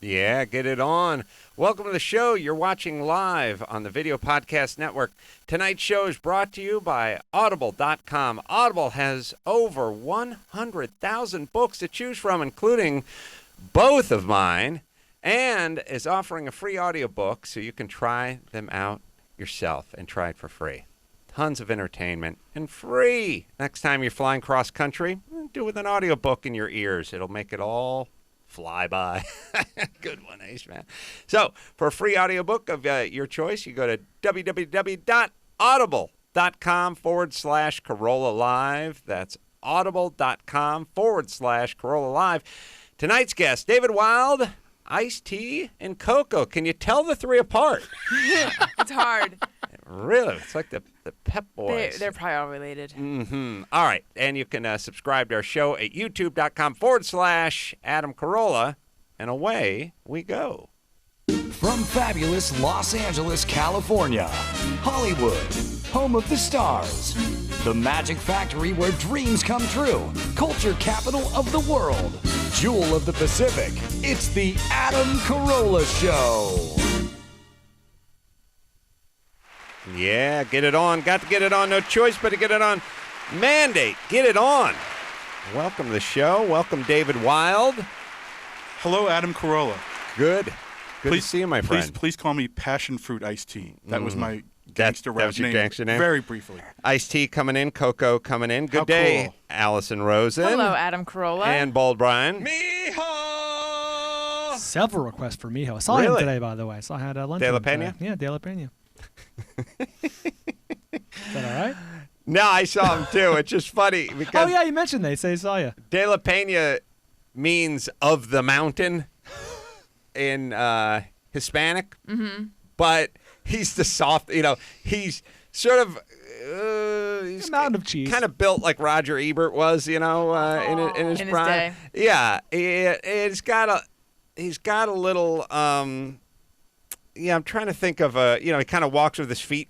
Yeah, get it on. Welcome to the show. You're watching live on the Video Podcast Network. Tonight's show is brought to you by Audible.com. Audible has over 100,000 books to choose from, including both of mine, and is offering a free audiobook so you can try them out yourself and try it for free. Tons of entertainment and free. Next time you're flying cross country, do it with an audiobook in your ears. It'll make it all fly by. Good one, Ace, man. So, for a free audiobook of your choice, you go to www.audible.com/Carolla Live. That's audible.com/Carolla Live. Tonight's guest, David Wild, Ice-T and Coco. Can you tell the three apart? It's hard. Really? It's like the Pep Boys. They're probably all related. Mm-hmm. All right. And you can subscribe to our show at youtube.com/Adam Carolla. And away we go. From fabulous Los Angeles, California, Hollywood, home of the stars, the magic factory where dreams come true, culture capital of the world, jewel of the Pacific, it's the Adam Carolla Show. Yeah, get it on. Got to get it on. No choice but to get it on. Mandate. Get it on. Welcome to the show. Welcome, David Wild. Hello, Adam Carolla. Good. Good to see you, my friend. Please call me Passion Fruit Ice-T. That was my gangster rap that was your name. Gangster name? Very briefly. Ice-T coming in. Coco coming in. Good How day, cool. Alison Rosen. Hello, Adam Carolla. And Bald Brian. Mijo! Several requests for Mijo. I saw him today, by the way. So I had lunch De La with him Pena? today. Yeah, De La Pena. Is that all right? No, I saw him too. It's just funny because Oh, yeah, you mentioned they say he saw you. De La Pena means of the mountain in Hispanic, but he's the soft, he's sort of he's mountain of cheese. Kind of built like Roger Ebert was, in his prime. day. Yeah, he's got a little I'm trying to think of he kind of walks with his feet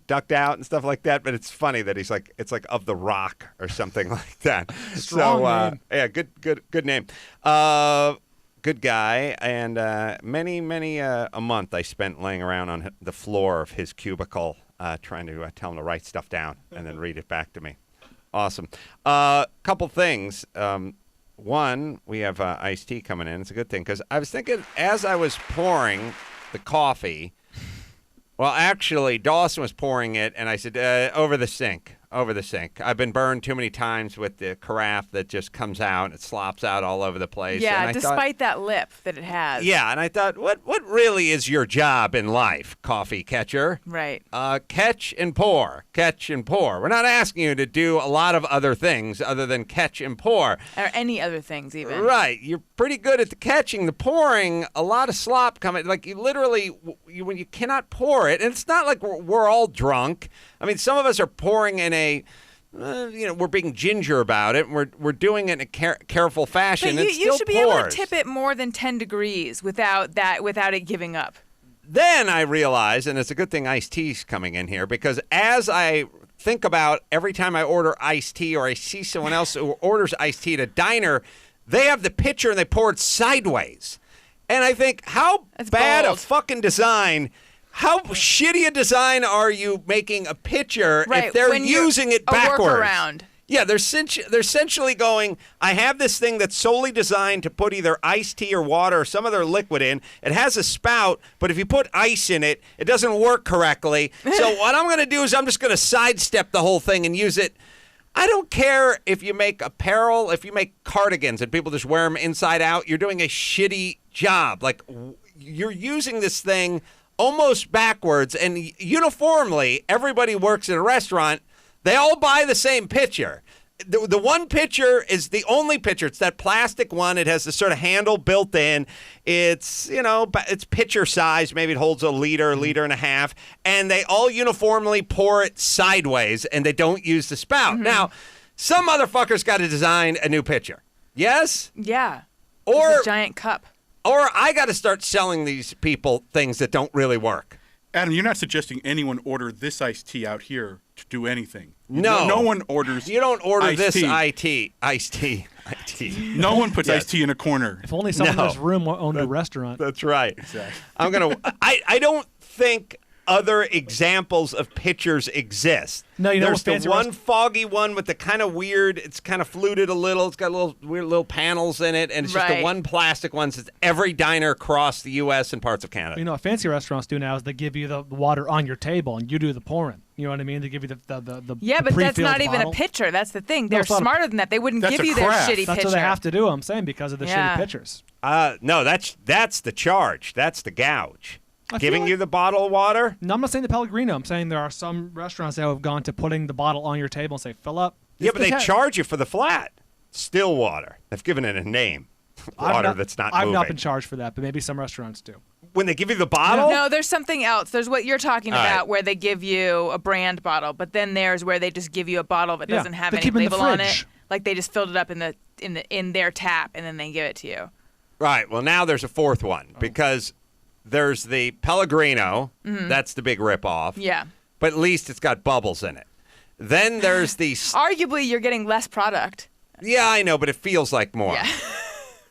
ducked out and stuff like that, but it's funny that he's like, it's like of the Rock or something like that. Strong name. Yeah, good name. Good guy, and many a month I spent laying around on the floor of his cubicle trying to tell him to write stuff down and then read it back to me. Awesome. Couple things. One, we have Ice-T coming in. It's a good thing because I was thinking as I was pouring the coffee. Well, actually, Dawson was pouring it, and I said, over the sink. I've been burned too many times with the carafe that just comes out and it slops out all over the place. Yeah, and despite that lip that it has. Yeah, and I thought, what really is your job in life, coffee catcher? Right. Catch and pour. We're not asking you to do a lot of other things other than catch and pour. Or any other things, even. Right. You're pretty good at the catching. The pouring, a lot of slop coming. Like, you literally, when you cannot pour it, and it's not like we're all drunk. I mean, some of us are pouring in we're being ginger about it. And we're doing it in a careful fashion. But you should be pours. able to tip it more than 10 degrees without it giving up. Then I realize, and it's a good thing Ice-T's coming in here, because as I think about every time I order iced tea or I see someone else who orders iced tea at a diner, they have the pitcher and they pour it sideways. And I think, how That's bad bold. a fucking design, how shitty a design are you making a pitcher Right, if they're when you're using it a backwards? workaround. Yeah, they're essentially going, I have this thing that's solely designed to put either iced tea or water or some other liquid in. It has a spout, but if you put ice in it, it doesn't work correctly. So what I'm going to do is I'm just going to sidestep the whole thing and use it. I don't care if you make apparel, if you make cardigans and people just wear them inside out. You're doing a shitty job. Like, you're using this thing almost backwards, and uniformly, everybody works in a restaurant. They all buy the same pitcher. The one pitcher is the only pitcher. It's that plastic one. It has this sort of handle built in. It's, it's pitcher size. Maybe it holds a liter and a half. And they all uniformly pour it sideways, and they don't use the spout. Now, some motherfucker's got to design a new pitcher. Yes? Yeah. Or It's a giant cup. Or I got to start selling these people things that don't really work. Adam, you're not suggesting anyone order this iced tea out here to do anything. No. No one orders. You don't order this Ice-T. iced tea. No one puts iced tea in a corner. If only someone in this room owned a restaurant. That's right. Exactly. I don't think other examples of pitchers exist. No, you know There's what fancy the one foggy one with the kind of weird, it's kind of fluted a little, it's got weird little panels in it, and it's just the one plastic one that every diner across the U.S. and parts of Canada. You know what fancy restaurants do now is they give you the water on your table and you do the pouring. You know what I mean? They give you the Yeah, the but that's pre-filled not even bottle. a pitcher. That's the thing. They're it's not smarter than that. They wouldn't That's give a you their craft. shitty That's pitcher. what they have to do, I'm saying, because of the shitty pitchers. No, that's the charge. That's the gouge. Giving you the bottle of water? No, I'm not saying the Pellegrino. I'm saying there are some restaurants that have gone to putting the bottle on your table and say, fill up. Yeah, but they charge you for the flat. Still water. They've given it a name. Water that's not moving. I've not been charged for that, but maybe some restaurants do. When they give you the bottle? No, there's something else. There's what you're talking about where they give you a brand bottle, but then there's where they just give you a bottle that doesn't have they any keep it in the label on it. fridge. Like they just filled it up in their tap and then they give it to you. Right. Well, now there's a fourth one because there's the Pellegrino. That's the big ripoff. Yeah. But at least it's got bubbles in it. Then there's the... Arguably, you're getting less product. Yeah, I know, but it feels like more. Yeah.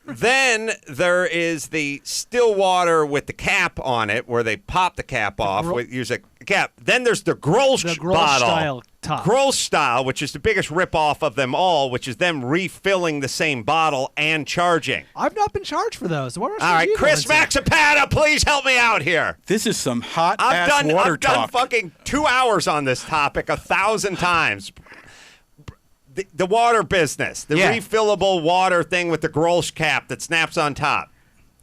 Then there is the still water with the cap on it, where they pop the cap off use a cap. Then there's the Grolsch bottle. style top. Grolsch style, which is the biggest ripoff of them all, which is them refilling the same bottle and charging. I've not been charged for those. What All right, Chris Maxipata, please help me out here. This is some hot I've ass water I've done talk. fucking 2 hours on this topic 1,000 times. The water business, the refillable water thing with the Grolsch cap that snaps on top.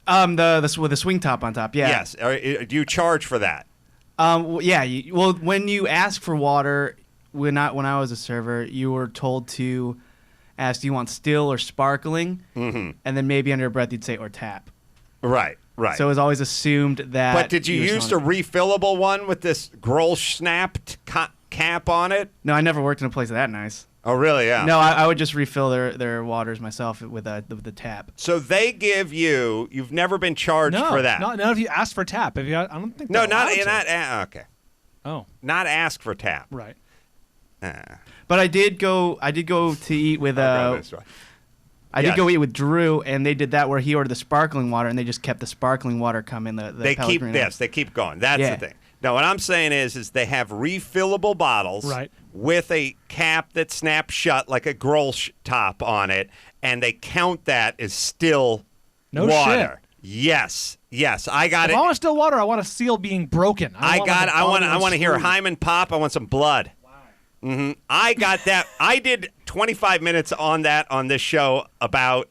With the swing top on top. Yeah. Yes. Do you charge for that? Yeah. When you ask for water, when I was a server, you were told to ask, do you want still or sparkling? Mm-hmm. And then maybe under your breath you'd say or tap. Right. Right. So it was always assumed that. But did you use the refillable one with this Grolsch snapped cap on it? No, I never worked in a place that nice. Oh, really? Yeah. No, I would just refill their waters myself with the tap. So they give you've never been charged for that? No, not if you ask for tap. I don't think. No, not okay. Oh. Not ask for tap. Right. But I did go to eat with I did go eat with Drew, and they did that where he ordered the sparkling water, and they just kept the sparkling water coming. They keep this. They keep going. That's the thing. No, what I'm saying is they have refillable bottles with a cap that snaps shut like a Grolsch top on it, and they count that as still water. Shit. Yes. I got it. If I want still water, I want a seal being broken. I want to hear Hyman pop. I want some blood. Wow. Mm-hmm. I got that. I did 25 minutes on that on this show about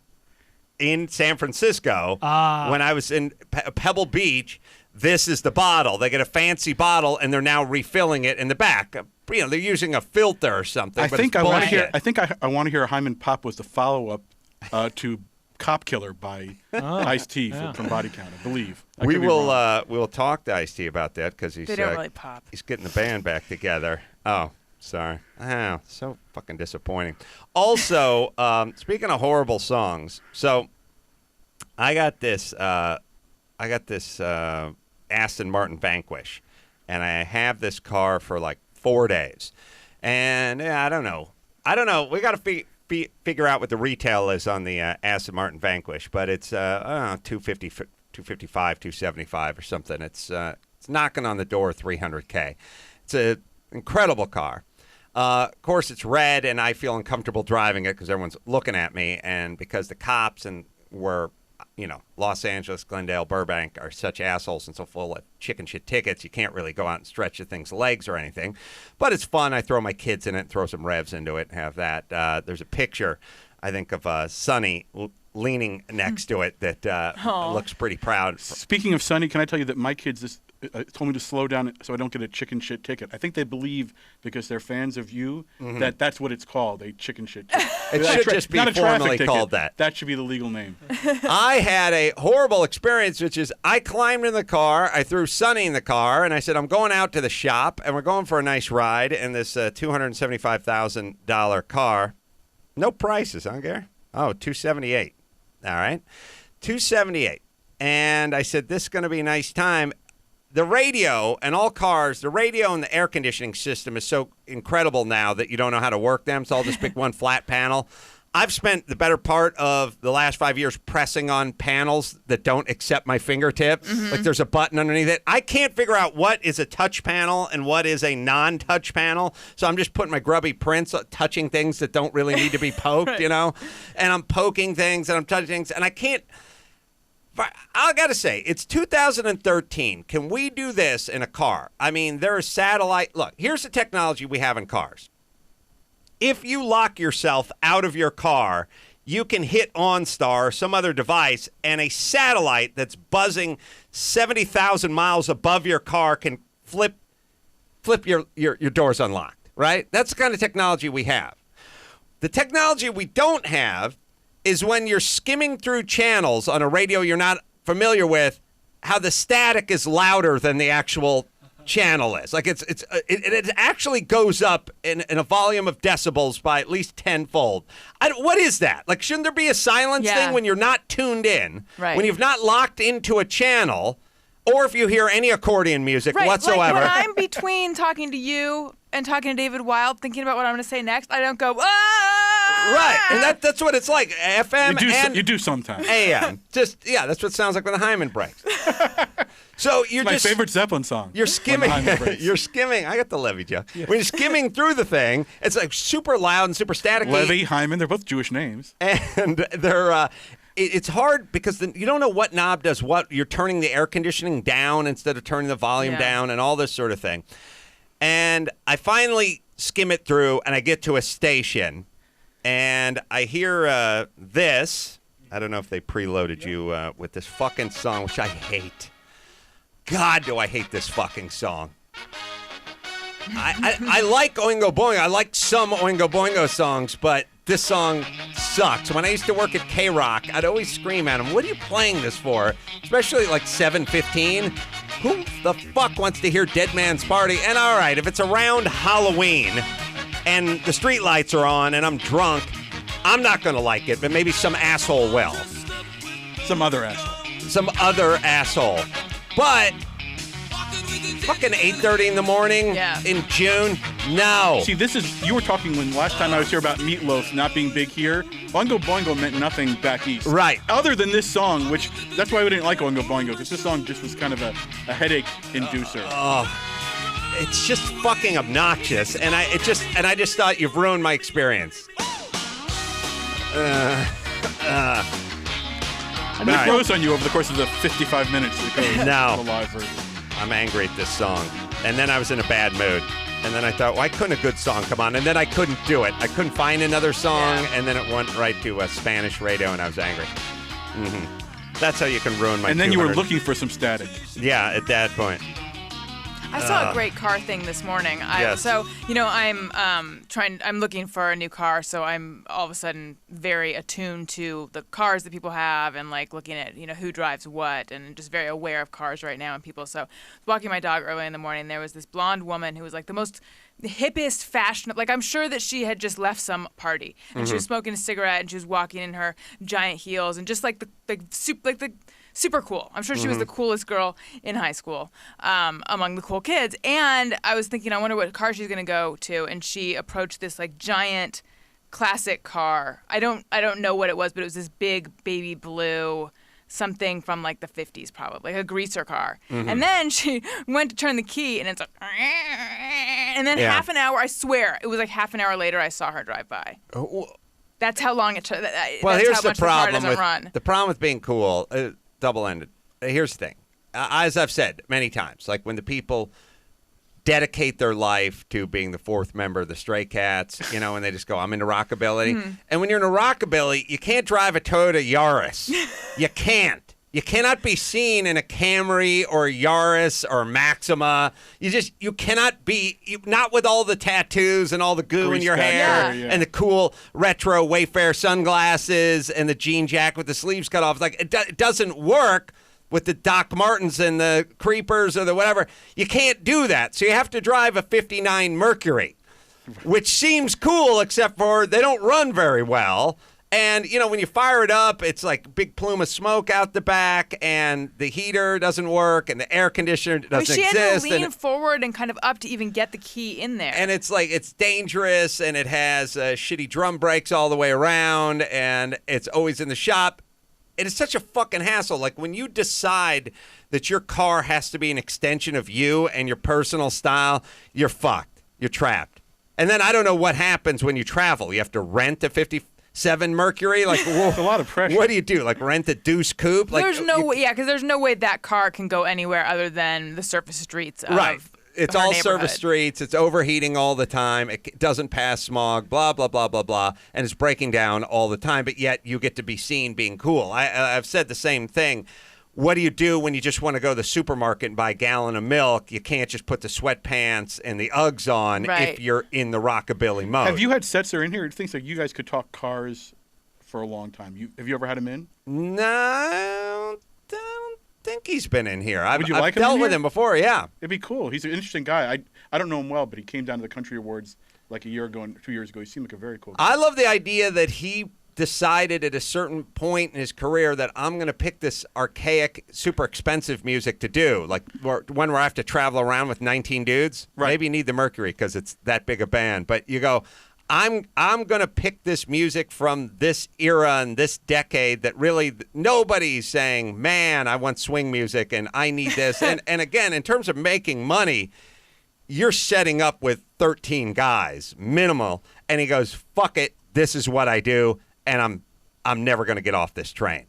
in San Francisco when I was in Pebble Beach. This is the bottle. They get a fancy bottle, and they're now refilling it in the back. You know, they're using a filter or something. I think I want to hear Hyman Pop was the follow-up to Cop Killer by Ice-T from Body Count, I believe. We'll talk to Ice-T about that because they don't really pop. He's getting the band back together. Oh, sorry. Oh, so fucking disappointing. Also, speaking of horrible songs, so I got this Aston Martin Vanquish, and I have this car for like 4 days, and I don't know. We got to figure out what the retail is on the Aston Martin Vanquish, but it's $250, $255, $275 or something. It's knocking on the door of $300K. It's an incredible car. Of course, it's red, and I feel uncomfortable driving it because everyone's looking at me, and because the cops were. Los Angeles, Glendale, Burbank are such assholes and so full of chicken shit tickets. You can't really go out and stretch the thing's legs or anything. But it's fun. I throw my kids in it and throw some revs into it and have that. There's a picture, I think, of Sonny leaning next to it that looks pretty proud. Speaking of Sonny, can I tell you that my kids told me to slow down so I don't get a chicken shit ticket. I think they believe because they're fans of you that that's what it's called, a chicken shit ticket. It should just be formally called that. That should be the legal name. I had a horrible experience, which is I climbed in the car, I threw Sonny in the car, and I said, I'm going out to the shop, and we're going for a nice ride in this $275,000 car. No prices, huh, Gary? Oh, $278. All right. $278. And I said, this is going to be a nice time. the radio and all cars, the radio and the air conditioning system is so incredible now that you don't know how to work them. It's all just big one flat panel. I've spent the better part of the last 5 years pressing on panels that don't accept my fingertip. Like there's a button underneath it. I can't figure out what is a touch panel and what is a non-touch panel. So I'm just putting my grubby prints touching things that don't really need to be poked, Right. you know? And I'm poking things and I'm touching things. And I can't. I got to say, it's 2013. Can we do this in a car? I mean, there is satellite. Look, here's the technology we have in cars. If you lock yourself out of your car, you can hit OnStar or some other device, and a satellite that's buzzing 70,000 miles above your car can flip your doors unlocked, right? That's the kind of technology we have. The technology we don't have is when you're skimming through channels on a radio you're not familiar with, how the static is louder than the actual channel is. Like it actually goes up in a volume of decibels by at least tenfold. What is that? Like, shouldn't there be a silence thing when you're not tuned in, Right. when you've not locked into a channel, or if you hear any accordion music Right. whatsoever? Like when I'm between talking to you and talking to David Wild, thinking about what I'm going to say next, I don't go, ah! Right, and that's what it's like. FM and You do sometimes. AM. That's what it sounds like when the hymen breaks. So you're My just favorite Zeppelin song. You're skimming. When the hymen breaks. You're skimming. I got the Levy joke. When you're skimming through the thing, it's like super loud and super staticky. Levy, Hyman, they're both Jewish names. And they're. It's hard because you don't know what knob does what. You're turning the air conditioning down instead of turning the volume down, and all this sort of thing. And I finally skim it through, and I get to a station, and I hear this. I don't know if they preloaded you with this fucking song, which I hate. God, do I hate this fucking song. I like Oingo Boingo. I like some Oingo Boingo songs, but this song sucks. When I used to work at K-Rock, I'd always scream at them, what are you playing this for? Especially like 7:15. Who the fuck wants to hear Dead Man's Party? And all right, if it's around Halloween and the street lights are on and I'm drunk, I'm not going to like it, but maybe some asshole will. Some other asshole. Some other asshole. But fucking 8:30 in the morning in June, no. See, you were talking when last time I was here about Meatloaf not being big here. Oingo Boingo meant nothing back east. Right. Other than this song, which that's why we didn't like Oingo Boingo, because this song just was kind of a headache inducer. It's just fucking obnoxious, and I just thought you've ruined my experience. I'm going to close on you over the course of the 55 minutes that goes No. the live version. I'm angry at this song. And then I was in a bad mood. And then I thought, why couldn't a good song come on? And then I couldn't do it. I couldn't find another song, and then it went right to a Spanish radio, and I was angry. That's how you can ruin my And then you were 200 looking for some static. Yeah, at that point. I saw a great car thing this morning. Yes. So, I'm looking for a new car, so I'm all of a sudden very attuned to the cars that people have and like looking at, who drives what, and just very aware of cars right now and people. So, walking my dog early in the morning, there was this blonde woman who was like the most hippest fashion. Like, I'm sure that she had just left some party and she was smoking a cigarette and she was walking in her giant heels and just like super cool. I'm sure she was the coolest girl in high school, among the cool kids. And I was thinking, I wonder what car she's gonna go to. And she approached this like giant classic car. I don't know what it was, but it was this big baby blue something from like the 50s, probably like a greaser car. And then she went to turn the key, and it's like, and then half an hour. I swear, it was like half an hour later. I saw her drive by. That's how long it took. Well, that's here's how the much the car problem doesn't with run. the problem with being cool. Double-ended. Here's the thing. As I've said many times, like when the people dedicate their life to being the fourth member of the Stray Cats, and they just go, I'm into rockabilly. And when you're into rockabilly, you can't drive a Toyota Yaris. You can't. You cannot be seen in a Camry or a Yaris or a Maxima. You cannot be, not with all the tattoos and all the goo in your hair and the cool retro Wayfair sunglasses and the jean jacket with the sleeves cut off. Like, it doesn't work with the Doc Martens and the Creepers or the whatever. You can't do that. So you have to drive a 59 Mercury, which seems cool except for they don't run very well. And, you know, when you fire it up, it's like a big plume of smoke out the back, and the heater doesn't work, and the air conditioner doesn't She exist. had to lean forward and kind of up to even get the key in there. And it's like, it's dangerous, and it has shitty drum brakes all the way around, and it's always in the shop. It is such a fucking hassle. Like, when you decide that your car has to be an extension of you and your personal style, you're fucked. You're trapped. And then I don't know what happens when you travel. You have to rent a 57 Mercury? Like, It's a lot of pressure. What do you do? Like, rent a Deuce Coupe? Like, There's no way, because there's no way that car can go anywhere other than the surface streets of right. It's her all neighborhood. service streets. It's overheating all the time. It doesn't pass smog, blah, blah, blah, blah, blah. And it's breaking down all the time, but yet you get to be seen being cool. I've said the same thing. What do you do when you just want to go to the supermarket and buy a gallon of milk? You can't just put the sweatpants and the Uggs on Right. if you're in the rockabilly mode. Have you had Setzer in here? It thinks like you guys could talk cars for a long time. Have you ever had him in? No, I don't think he's been in here. Would you I've like him dealt in with here? him before, yeah. It'd be cool. He's an interesting guy. I don't know him well, but he came down to the Country Awards like a year ago and 2 years ago. He seemed like a very cool guy. I love the idea that he decided at a certain point in his career that I'm going to pick this archaic, super expensive music to do. Like when I have to travel around with 19 dudes. Right. Maybe you need the Mercury because it's that big a band. But you go, I'm going to pick this music from this era and this decade that really nobody's saying, man, I want swing music and I need this. and again, in terms of making money, you're setting up with 13 guys, minimal. And he goes, fuck it, this is what I do. And I'm never going to get off this train.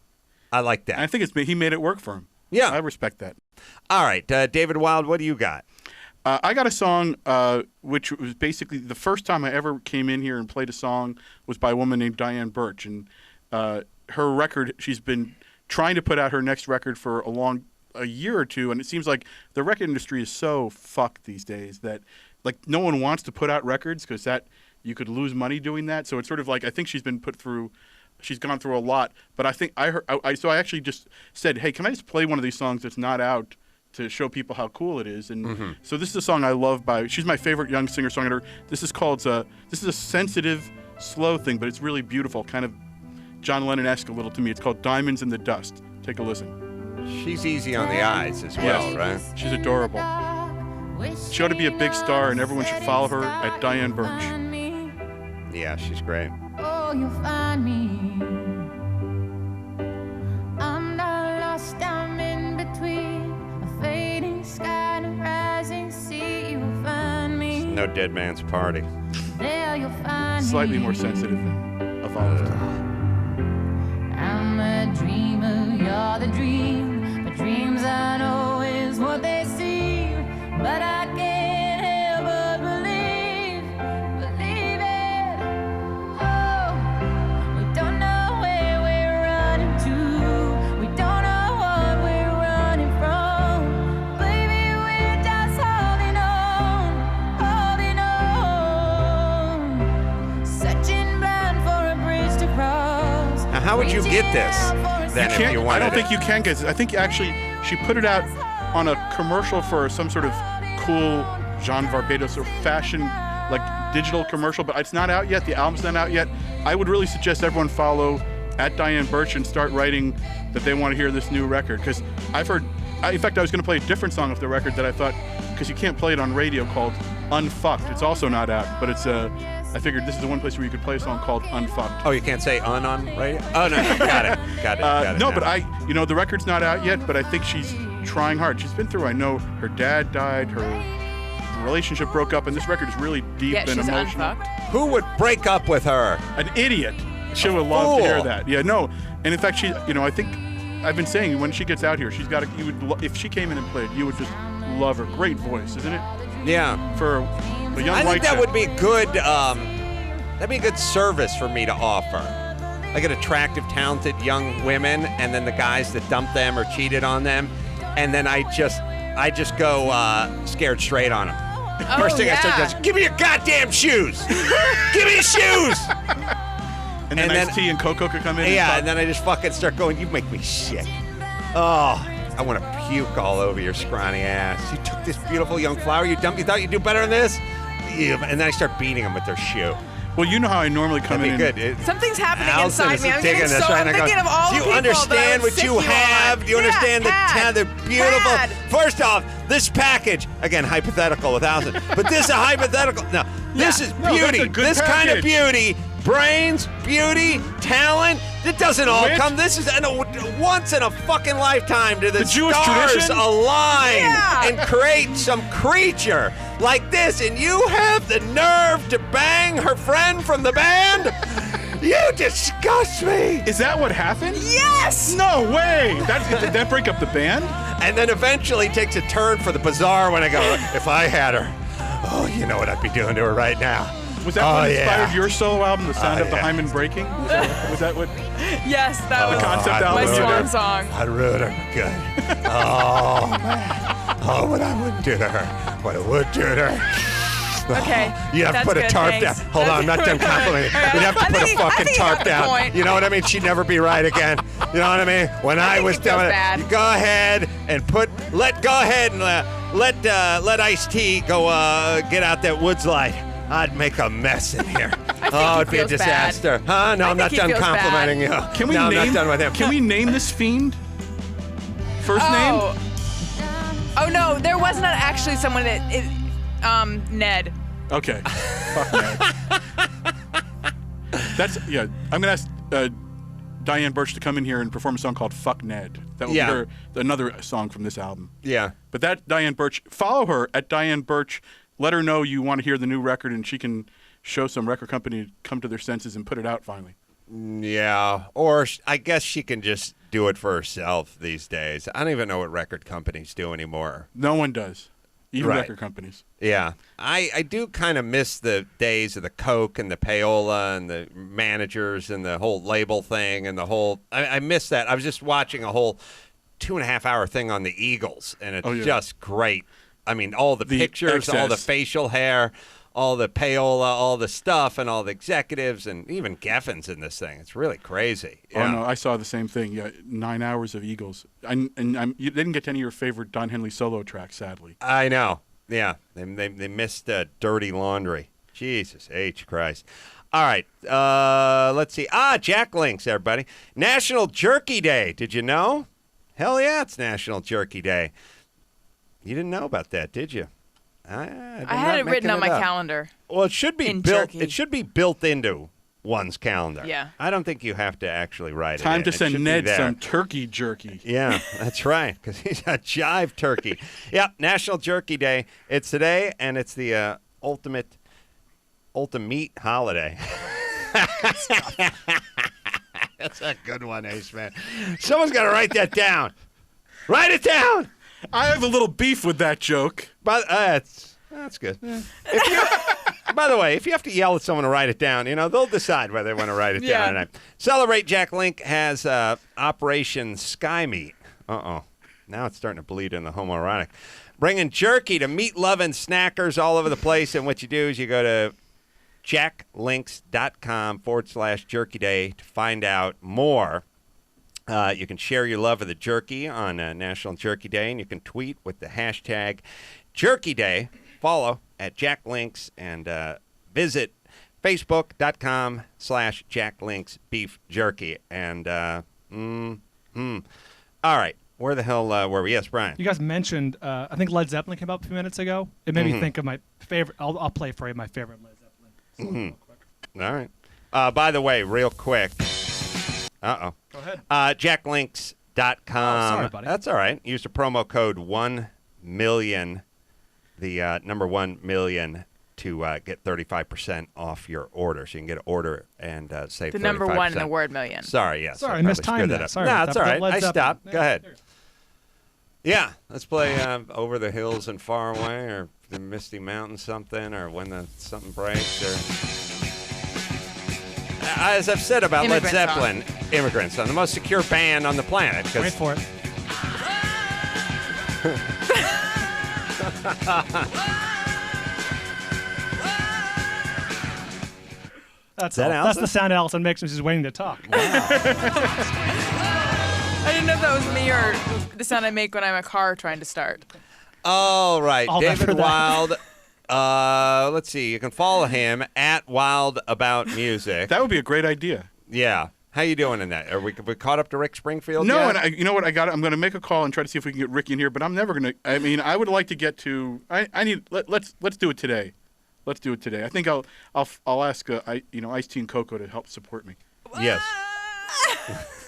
I like that. And I think he made it work for him. Yeah. I respect that. All right, David Wild, what do you got? I got a song which was basically the first time I ever came in here and played a song was by a woman named Diane Birch. And her record, she's been trying to put out her next record for a year or two. And it seems like the record industry is so fucked these days that like no one wants to put out records because you could lose money doing that. So it's sort of like I think she's gone through a lot. But I think so I actually just said, hey, can I just play one of these songs that's not out to show people how cool it is? And so this is a song I love she's my favorite young singer-songwriter. This is called, this is a sensitive, slow thing, but it's really beautiful, kind of John Lennon-esque a little to me. It's called Diamonds in the Dust. Take a listen. She's easy on the eyes as well, right? She's adorable. She ought to be a big star, and everyone should follow her at Diane Birch. Yeah, she's great. Oh, you'll find me. I'm not lost, I'm in between a fading sky and a rising sea. You'll find me. No Dead Man's Party. There you'll find Slightly me. more sensitive than Evolved. I'm a dreamer, you're the dream. But dreams aren't always what they seem. But I can't help but believe it. Oh, we don't know where we're running to. We don't know what we're running from. Baby, we're just holding on, searching blind for a bridge to cross. Now, how would you get this then if you I wanted don't think it? you can get it. I think actually she put it out on a commercial for some sort of cool Jean Barbados or fashion like digital commercial, but it's not out yet. The album's not out yet. I would really suggest everyone follow at Diane Birch and start writing that they want to hear this new record, because I've heard, in fact, I was going to play a different song of the record that I thought, because you can't play it on radio, called Unfucked. It's also not out, but it's I figured this is the one place where you could play a song called Unfucked. Oh, you can't say on radio? Oh, no, got it. Got it. No, now. but the record's not out yet, but I think she's trying hard. She's been through, I know her dad died, her relationship broke up, and this record is really deep Yeah, and she's emotional. unfucked. Who would break up with her? An idiot. She would love to hear fool. that. Yeah, no. And in fact, she, I think I've been saying when she gets out here, she's got if she came in and played, you would just love her. Great voice, isn't it? Yeah. For a young I white think that chick. would be good. That'd be a good service for me to offer. Like an attractive, talented young women, and then the guys that dumped them or cheated on them, and then I just go scared straight on them. First thing I start yeah. doing is, give me your goddamn shoes. Give me your shoes. And then Ice-T and Coco could come in. Yeah, and then I just fucking start going, you make me sick. Oh, I want to puke all over your scrawny ass. You took this beautiful young flower, you thought you'd do better than this? And then I start beating them with their shoe. Well, you know how I normally come That'd in. be and- good. Something's happening Allison inside is me. I'm digging getting this so. right I'm now, going, thinking of all do the you people that I understand would what sick you have? on. Do you understand Yeah, the beautiful? bad. First off, this package, again, hypothetical with Allison, but this is a hypothetical. No, this is No, that's beauty. a good This kind of package. beauty, brains, beauty, talent. It doesn't all Wit. come. This is once in a fucking lifetime to the Jewish stars tradition? align Yeah. and create some creature like this, and you have the nerve to bang her friend from the band? You disgust me. Is that what happened? Yes. No way. Did that break up the band? And then eventually takes a turn for the bizarre when I go, if I had her, oh, you know what I'd be doing to her right now. Was that Oh, what inspired yeah. your solo album, The Sound Oh, of the yeah. Hymen Breaking? Was that what? Yes, that was concept I'd album. my ruin swan her. song. I'd ruin her good. Oh, man. Oh, what I would do to her. What I would do to her. Okay. You'd have to that's put a good, tarp thanks. down. Hold on, I'm not done complimenting. All right, You'd have to I put a think you- I fucking think you got tarp the down. point. You know what I mean? She'd never be right again. You know what I mean? When I think was he feels doing it, bad. you go ahead and go ahead and let Ice-T go get out that woods light. I'd make a mess in here. Oh, he it'd be a feels bad. disaster. Huh? No, I'm not think he done feels bad. complimenting you. Can we no, name? I'm not done with him. Can we name this fiend? First Oh. name? Oh no, there was not actually someone Ned. Okay. Fuck Ned. I'm gonna ask Diane Birch to come in here and perform a song called "Fuck Ned." That will Yeah. be another song from this album. Yeah. But that Diane Birch, follow her at Diane Birch. Let her know you want to hear the new record, and she can show some record company to come to their senses and put it out finally. Yeah, or I guess she can just do it for herself these days. I don't even know what record companies do anymore. No one does, even Right. record companies. Yeah, I do kind of miss the days of the Coke and the payola and the managers and the whole label thing and the whole. I miss that. I was just watching a whole 2.5 hour thing on the Eagles, and it's just great. I mean, all the pictures, all the excess. facial hair, all the payola, all the stuff, and all the executives, and even Geffen's in this thing. It's really crazy. Oh no, I saw the same thing. Yeah, 9 hours of Eagles. You didn't get to any of your favorite Don Henley solo tracks, sadly. I know. Yeah, they missed Dirty Laundry. Jesus H. Christ. All right, let's see. Jack Links, everybody. National Jerky Day. Did you know? Hell yeah, it's National Jerky Day. You didn't know about that, did you? I had it written on my calendar. Well, it should be In built. jerky. It should be built into one's calendar. Yeah. I don't think you have to actually write it. Time in. to It send should be Ned there. some turkey jerky. Yeah, that's right, because he's a jive turkey. Yeah, National Jerky Day. It's today, and it's the ultimate holiday. That's a good one, Ace Man. Someone's got to write that down. Write it down. I have a little beef with that joke. But that's good. By the way, if you have to yell at someone to write it down, they'll decide whether they want to write it down or not. Celebrate Jack Link has Operation Sky Meat. Uh-oh. Now it's starting to bleed in the homoerotic. Bringing jerky to meat-loving snackers all over the place. And what you do is you go to jacklinks.com/jerky day to find out more. You can share your love of the jerky on National Jerky Day, and you can tweet with the hashtag Jerky Day. Follow at Jack Links and visit facebook.com/JackLinksBeefJerky. And all right, where the hell were we? Yes, Brian. You guys mentioned, I think Led Zeppelin came up a few minutes ago. It made me think of my favorite. I'll play for you my favorite Led Zeppelin. Real quick. All right. By the way, real quick. Uh-oh. Go ahead. JackLinks.com. Oh, sorry, buddy. That's all right. Use the promo code 1million, the number 1 million, to get 35% off your order. So you can get an order and save 35%. The number one in the word million. Sorry, yes. Sorry, I probably mistimed screwed that. up. Sorry No, about that's that. all right. Led I Zeppelin. stopped. Yeah, Go ahead. there. Yeah, let's play Over the Hills and Far Away, or the Misty Mountain something, or When the Something Breaks, or... As I've said about Led Immigrant Zeppelin, Immigrant Song, the most secure band on the planet. 'cause- Wait for it. That's that all. That's Allison? the sound Allison makes when she's waiting to talk. I didn't know if that was me or the sound I make when I'm in a car trying to start. All right, All that for David that. Wild. Let's see. You can follow him at Wild About Music. That would be a great idea. Yeah. How you doing in that? Are we caught up to Rick Springfield No, yet? and you know what? I'm going to make a call and try to see if we can get Ricky in here. But I'm never going to. I mean, I would like to get to. I need. Let's do it today. Let's do it today. I think I'll ask Ice-T and Coco to help support me. Yes.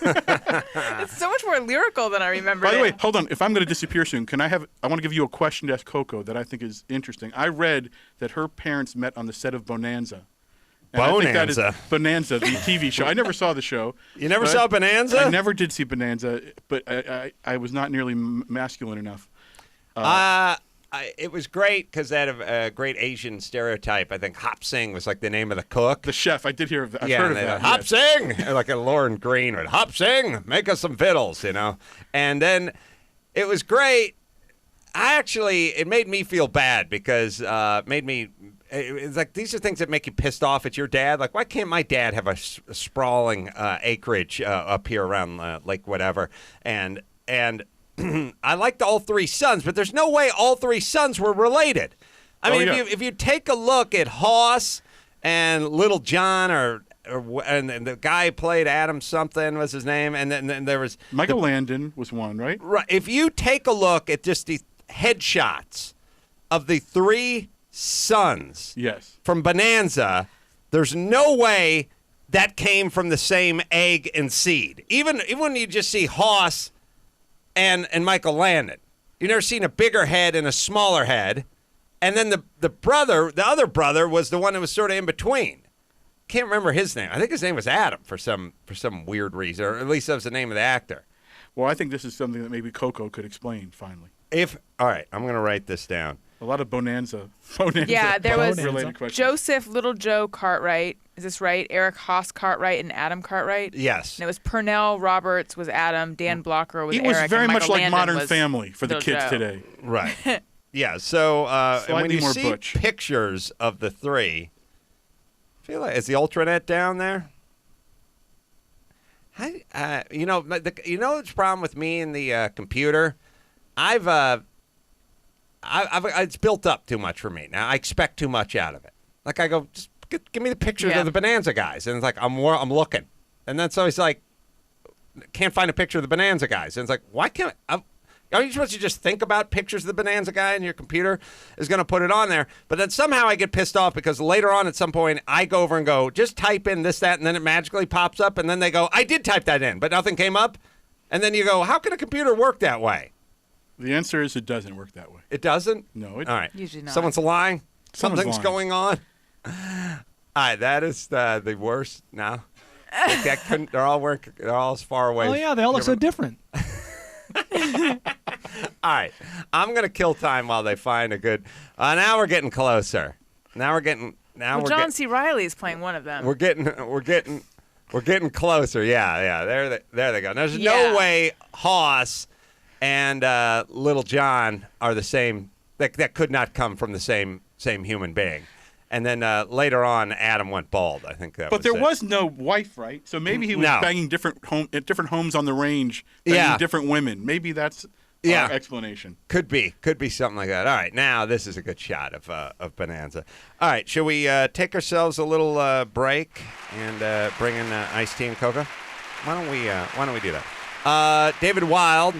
It's so much more lyrical than I remember. By the way, hold on. If I'm going to disappear soon, I want to give you a question to ask Coco that I think is interesting. I read that her parents met on the set of Bonanza. And I think that is Bonanza, the TV show. I never saw the show. You never saw Bonanza? I never did see Bonanza, but I was not nearly masculine enough. It was great because they had a great Asian stereotype. I think Hop Sing was like the name of the cook. The chef. I did hear of that. I've Yeah, heard of and that. Hop Sing! Like a Lauren Green would, Hop Sing, make us some fiddles, And then it was great. It made me feel bad because it's like these are things that make you pissed off at your dad. Like, why can't my dad have a sprawling acreage up here around Lake whatever? And I liked all three sons, but there's no way all three sons were related. I mean, if you take a look at Hoss and Little John, and the guy who played Adam something was his name, and then there was Michael Landon was one, right? Right. If you take a look at just the headshots of the three sons from Bonanza, there's no way that came from the same egg and seed. Even when you just see Hoss and Michael Landon, you've never seen a bigger head and a smaller head. And then the other brother was the one that was sort of in between. Can't remember his name. I think his name was Adam for some weird reason, or at least that was the name of the actor. Well, I think this is something that maybe Coco could explain finally. All right, I'm going to write this down. A lot of Bonanza. Yeah, there was related questions. Joseph Little Joe Cartwright. Is this right? Eric Haas Cartwright and Adam Cartwright? Yes. And it was Purnell Roberts was Adam, Dan Blocker was Eric. He was very and much Michael like Landon Modern was Family for the Little kids Joe. today. Right. Yeah, so and when Slightly you more see butch. pictures of the three, I feel like, is the Ultranet down there? The problem with me and the computer? It's built up too much for me. Now I expect too much out of it. Like I go, just give me the pictures of the Bonanza guys, and it's like I'm looking, and then so he's like, can't find a picture of the Bonanza guys, and it's like, why can't are you supposed to just think about pictures of the Bonanza guy, and your computer is going to put it on there? But then somehow I get pissed off because later on at some point I go over and go, just type in this, that, and then it magically pops up, and then they go, I did type that in, but nothing came up, and then you go, how can a computer work that way? The answer is it doesn't work that way. It doesn't? No. All right. Usually not. Someone's lying? Someone's Something's lying. going on? All right, that is the worst. No. They're all as far away. Oh yeah, they all look so different. All right, I'm gonna kill time while they find a good. Now we're getting closer. John C. Riley is playing one of them. We're getting closer. Yeah. There they go. There's Yeah. no way Hoss and Little John are the same. That could not come from the same human being. And then later on, Adam went bald. I think that. But there was no wife, right? So maybe he was banging different homes on the range, banging different women. Maybe that's our explanation. Could be something like that. All right, now this is a good shot of Bonanza. All right, shall we take ourselves a little break and bring in Ice-T and Coco? Why don't we do that? David Wild,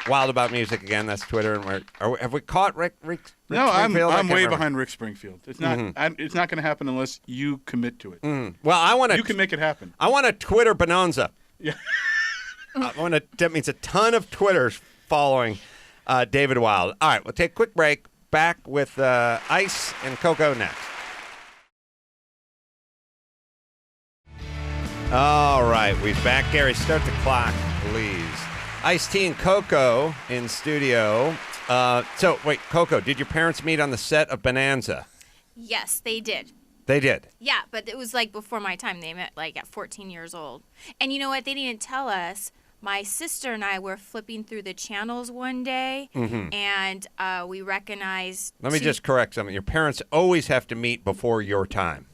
Wild About Music again. That's Twitter. And have we caught Rick No, I'm Springfield? way behind Rick Springfield. It's not. It's not going to happen unless you commit to it. Well, I want to. You can make it happen. I want to Twitter Bonanza. Yeah. That means a ton of Twitters following David Wild. All right, we'll take a quick break. Back with Ice and Coco next. All right, we're back. Gary, start the clock, please. Ice-T and Coco in studio. So, wait, Coco, did your parents meet on the set of Bonanza? Yes, they did. They did? Yeah, but it was like before my time. They met like at 14 years old. And you know what? They didn't tell us. My sister and I were flipping through the channels one day, and we recognized... Let me just correct something. Your parents always have to meet before your time.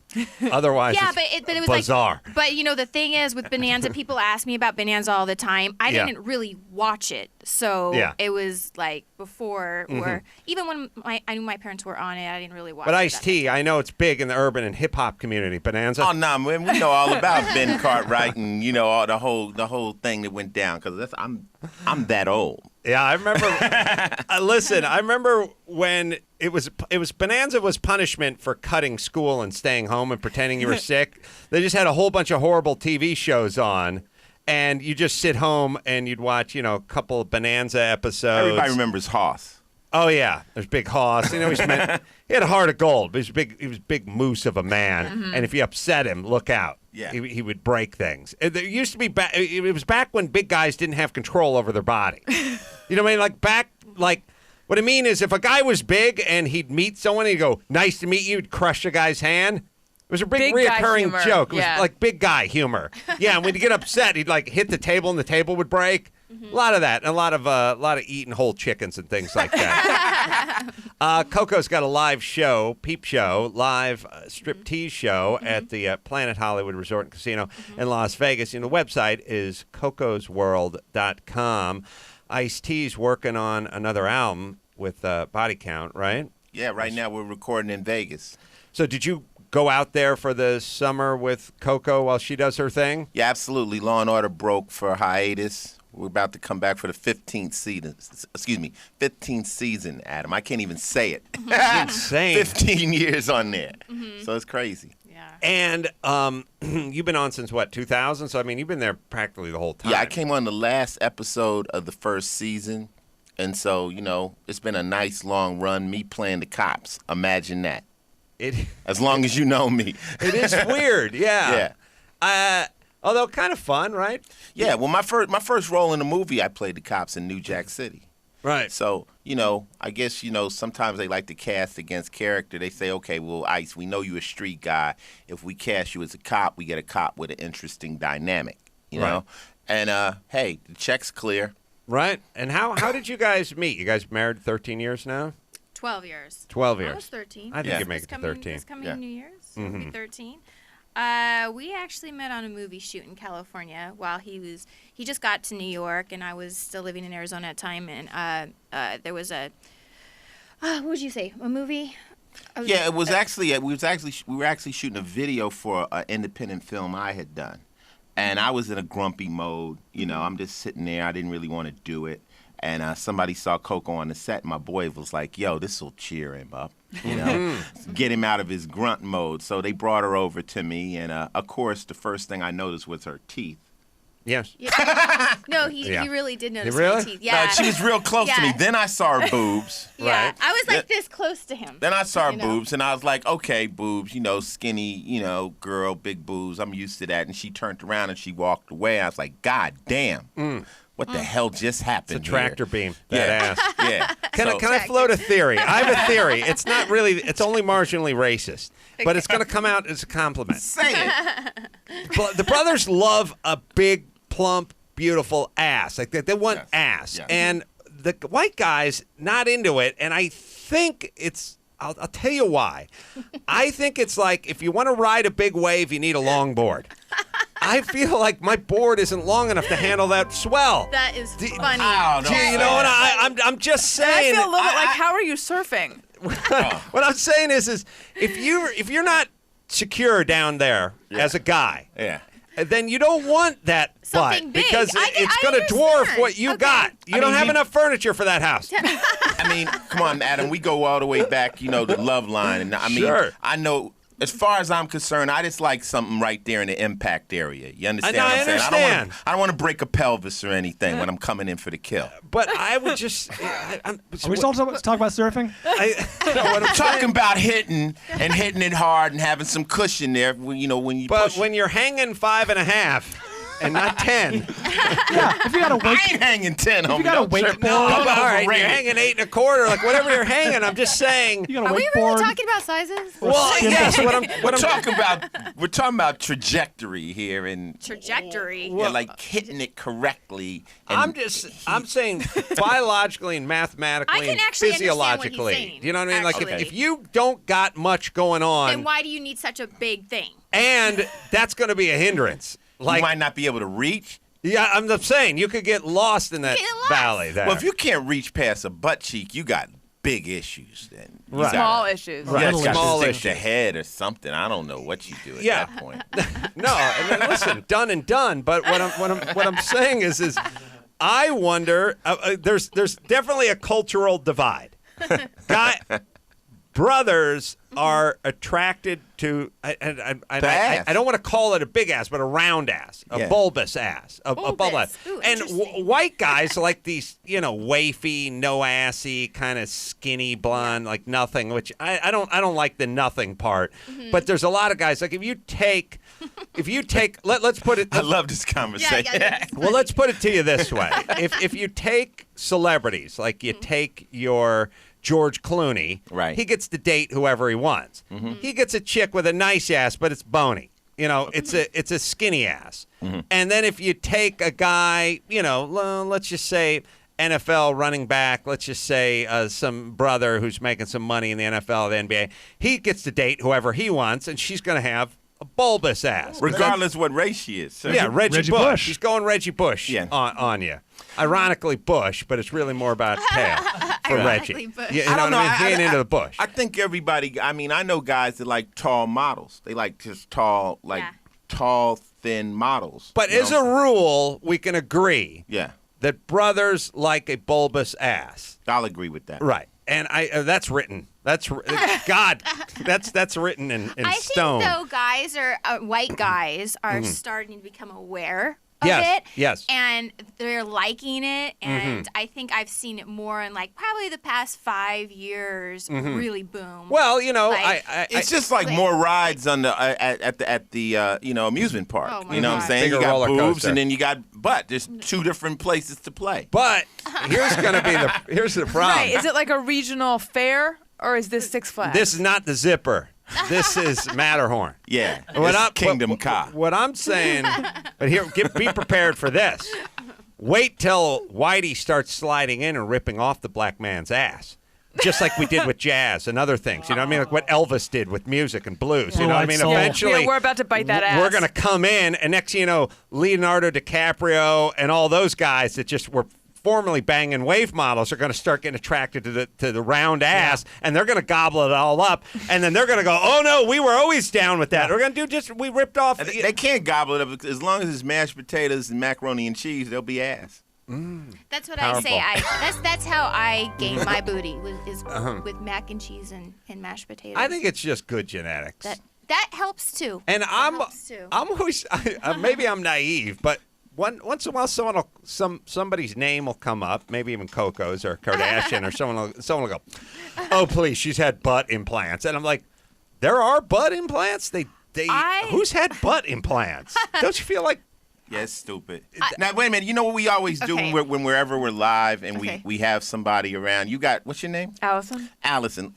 Otherwise, Yeah, it's but it was bizarre. like. But you know, the thing is with Bonanza, people ask me about Bonanza all the time. I Yeah. didn't really watch it, so Yeah. it was like before, where even when I knew my parents were on it, I didn't really watch. But it Ice-T, I know it's big in the urban and hip hop community. Bonanza. Oh no, man, we know all about Ben Cartwright and all the whole thing that went down because I'm that old. Yeah, I remember. Listen, I remember when it was Bonanza was punishment for cutting school and staying home and pretending you were sick. They just had a whole bunch of horrible TV shows on, and you just sit home and you'd watch, a couple of Bonanza episodes. Everybody remembers Hoss. Oh yeah, there's Big Hoss. He had a heart of gold. But he was big moose of a man, and if you upset him, look out. Yeah. He would break things. There used to be it was back when big guys didn't have control over their body. You know what I mean? What I mean is if a guy was big and he'd meet someone, he'd go, "Nice to meet you," he'd crush a guy's hand. It was a big guy reoccurring humor. joke. It Yeah. was like big guy humor. Yeah, and when he'd get upset, he'd hit the table and the table would break. A lot of that, and a lot of eating whole chickens and things like that. Coco's got a live show, peep show, live striptease show at the Planet Hollywood Resort and Casino in Las Vegas. And the website is cocosworld.com. Ice-T's working on another album with Body Count, right? Yeah, right now we're recording in Vegas. So did you go out there for the summer with Coco while she does her thing? Yeah, absolutely. Law and Order broke for hiatus. We're about to come back for the 15th season. 15th season, Adam. I can't even say it. Insane. 15 years on there. So it's crazy. Yeah. And you've been on since, 2000? So, I mean, you've been there practically the whole time. Yeah, I came on the last episode of the first season. And so, it's been a nice long run, me playing the cops. Imagine that. As long as you know me. It is weird, yeah. Yeah. Although kind of fun, right? Yeah, well, my first role in the movie, I played the cops in New Jack City. Right. So, I guess, sometimes they like to cast against character. They say, okay, well, Ice, we know you're a street guy. If we cast you as a cop, we get a cop with an interesting dynamic, you know? And, hey, the check's clear. Right. And how did you guys meet? You guys married 13 years now? 12 years. 12 years. I was 13. I think you make it to 13. This coming New Year's, it'll be 13. We actually met on a movie shoot in California while he just got to New York and I was still living in Arizona at the time, and there was a what would you say, a movie? Yeah, it was actually we were actually shooting a video for an independent film I had done, and I was in a grumpy mode. I'm just sitting there. I didn't really want to do it, and somebody saw Coco on the set. And my boy was like, "Yo, this will cheer him up." Get him out of his grunt mode. So they brought her over to me, and of course, the first thing I noticed was her teeth. Yes. Yeah. No, he really did notice my teeth. Yeah. No, she was real close to me. Then I saw her boobs. Yeah. Right. I was like this close to him. Then I saw her boobs, and I was like, okay, boobs, skinny, girl, big boobs. I'm used to that. And she turned around and she walked away. I was like, God damn. What the hell just happened? It's a tractor beam. That ass. Yeah. Can I float a theory? I have a theory. It's not really. It's only marginally racist, but it's going to come out as a compliment. Say it. But the brothers love a big, plump, beautiful ass. Like they want ass, Yes. and the white guys not into it. And I think it's. I'll tell you why. I think it's like if you want to ride a big wave, you need a long board. I feel like my board isn't long enough to handle that swell. That is funny. You know what? I'm just saying. I feel a little bit like, how are you surfing? What I'm saying is if you're not secure down there as a guy, then you don't want that Something butt big. because it's going to dwarf what you got. You don't have enough furniture for that house. I mean, come on, Adam. We go all the way back, the love line. And I mean, Sure. I know, as far as I'm concerned, I just like something right there in the impact area. You understand what I'm saying? understand. I don't want to break a pelvis or anything when I'm coming in for the kill. But I would just. Are we still talking about surfing? I'm talking about hitting it hard and having some cushion there. When you But push. when you're hanging 5.5. and not 10. If you got a I weight, ain't hanging 10, homie. you got a Don't trip. wakeboard- No, All don't right, you're overrate it. hanging 8 1/4, like whatever you're hanging. I'm just saying. you got a Are we wakeboard. really talking about sizes? Well, yes. We're talking about trajectory here and Trajectory. yeah, like hitting it correctly. And I'm saying biologically and mathematically I can and actually understand what he's physiologically. saying, You know what I mean? Like actually. if you don't got much going on, Then why do you need such a big thing? and that's going to be a hindrance. Like, you might not be able to reach. yeah, I'm just saying you could get lost in that Get lost. valley there. Well, if you can't reach past a butt cheek, you got big issues. Then you Right. Small gotta- issues. You just got Small to stick issues. the head or something. I don't know what you do at Yeah. that point. No, and then listen, done and done. But what I'm saying is I wonder. There's definitely a cultural divide. Brothers are attracted to. I don't want to call it a big ass, but a round ass, a Yeah. bulbous ass, a bulbous. Bulbous. Ooh, And interesting. white guys like these, wafy, no assy, kind of skinny blonde, like nothing. Which I don't like the nothing part. Mm-hmm. But there's a lot of guys like if you take, let's put it. I love this conversation. Yeah. Well, let's put it to you this way: if you take celebrities, like you take your George Clooney, Right. he gets to date whoever he wants. He gets a chick with a nice ass, but it's bony. It's a skinny ass. And then if you take a guy, let's just say NFL running back, let's just say some brother who's making some money in the NFL, the NBA, he gets to date whoever he wants, and she's going to have a bulbous ass. Regardless what race she is. So Yeah, Reggie Bush. Bush. He's going Reggie Bush Yeah. on you. Ironically, Bush, but it's really more about tail for Ironically, Reggie. Bush. You I know don't what I know. mean? He ain't into the bush. I think everybody. I mean, I know guys that like tall models. They like just tall, Yeah. tall, thin models. But you as know? a rule, we can agree yeah, that brothers like a bulbous ass. I'll agree with that. Right. And that's written. That's God. That's written in I stone. think though, guys are white guys are starting to become aware of Yes, it. yes. And they're liking it, and I think I've seen it more in like probably the past 5 years. Really boom. Well, Like- It's just like more rides on the at the amusement park. Oh, my you know what I'm God. saying? Bigger You got roller boobs coaster. and then you got butt. There's two different places to play. But here's the problem. Right. Is it like a regional fair or is this Six Flags? This is not the zipper. This is Matterhorn. Yeah, What it's I'm- Kingdom what- Ka. What I'm saying, but here, be prepared for this. Wait till Whitey starts sliding in and ripping off the black man's ass. Just like we did with jazz and other things. You know what I mean? Like what Elvis did with music and blues. You know what I mean? Soul. Eventually, Yeah, we're about to bite that ass. we're going to come in, and next thing you know, Leonardo DiCaprio and all those guys that just were formerly banging wave models are going to start getting attracted to the round ass, and they're going to gobble it all up, and then they're going to go, oh no, we were always down with that. We're going to do we ripped off. They can't gobble it up as long as it's mashed potatoes and macaroni and cheese. They'll be ass. That's what I say. That's how I gain my booty is Uh-huh. with mac and cheese and mashed potatoes. I think it's just good genetics. that helps too. And I'm helps too. always maybe I'm naive, but once in a while somebody's name will come up, maybe even Coco's or Kardashian or someone will go, oh please, she's had butt implants, and I'm like, there are butt implants. Who's had butt implants? Don't you feel like? Yeah, it's stupid. Now wait a minute. You know what we always do Okay. when wherever we're live and Okay. we have somebody around. You got what's your name? Allison? Allison.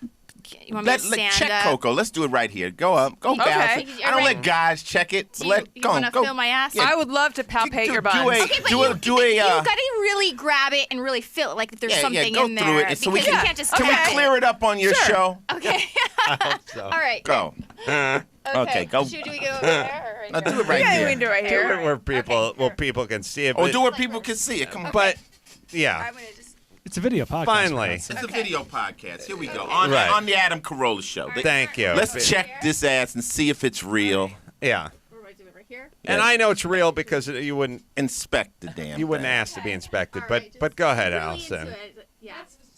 You want me to stand check up? Coco. Let's do it right here. Go up. Go, Okay. Allison. I don't let guys check it. Do Let you go. want to Go. feel my ass? Yeah. I would love to palpate Do- your do buns. a- Okay, but do a you gotta really grab it and really feel it, like if there's something go in there. through it, and so we because can. you can't just Can we touch it. clear it up on your show? Okay. So. All right. Go. Okay, go. Should we go over there or right Now there? do it right Yeah, we here. can do it right Do here. it where people can see it. Or but- do it people can see it. Come on. But yeah, I'm gonna just. It's a video podcast. finally. It's a video podcast. Here we go. On the Adam Carolla show. Thank you. Let's check this ass and see if it's real. Yeah. We're going to do it right here. And I know it's real because you wouldn't Inspect the damn wouldn't thing. ask to be inspected. All But right, but just go ahead, really Allison. into it. Yeah.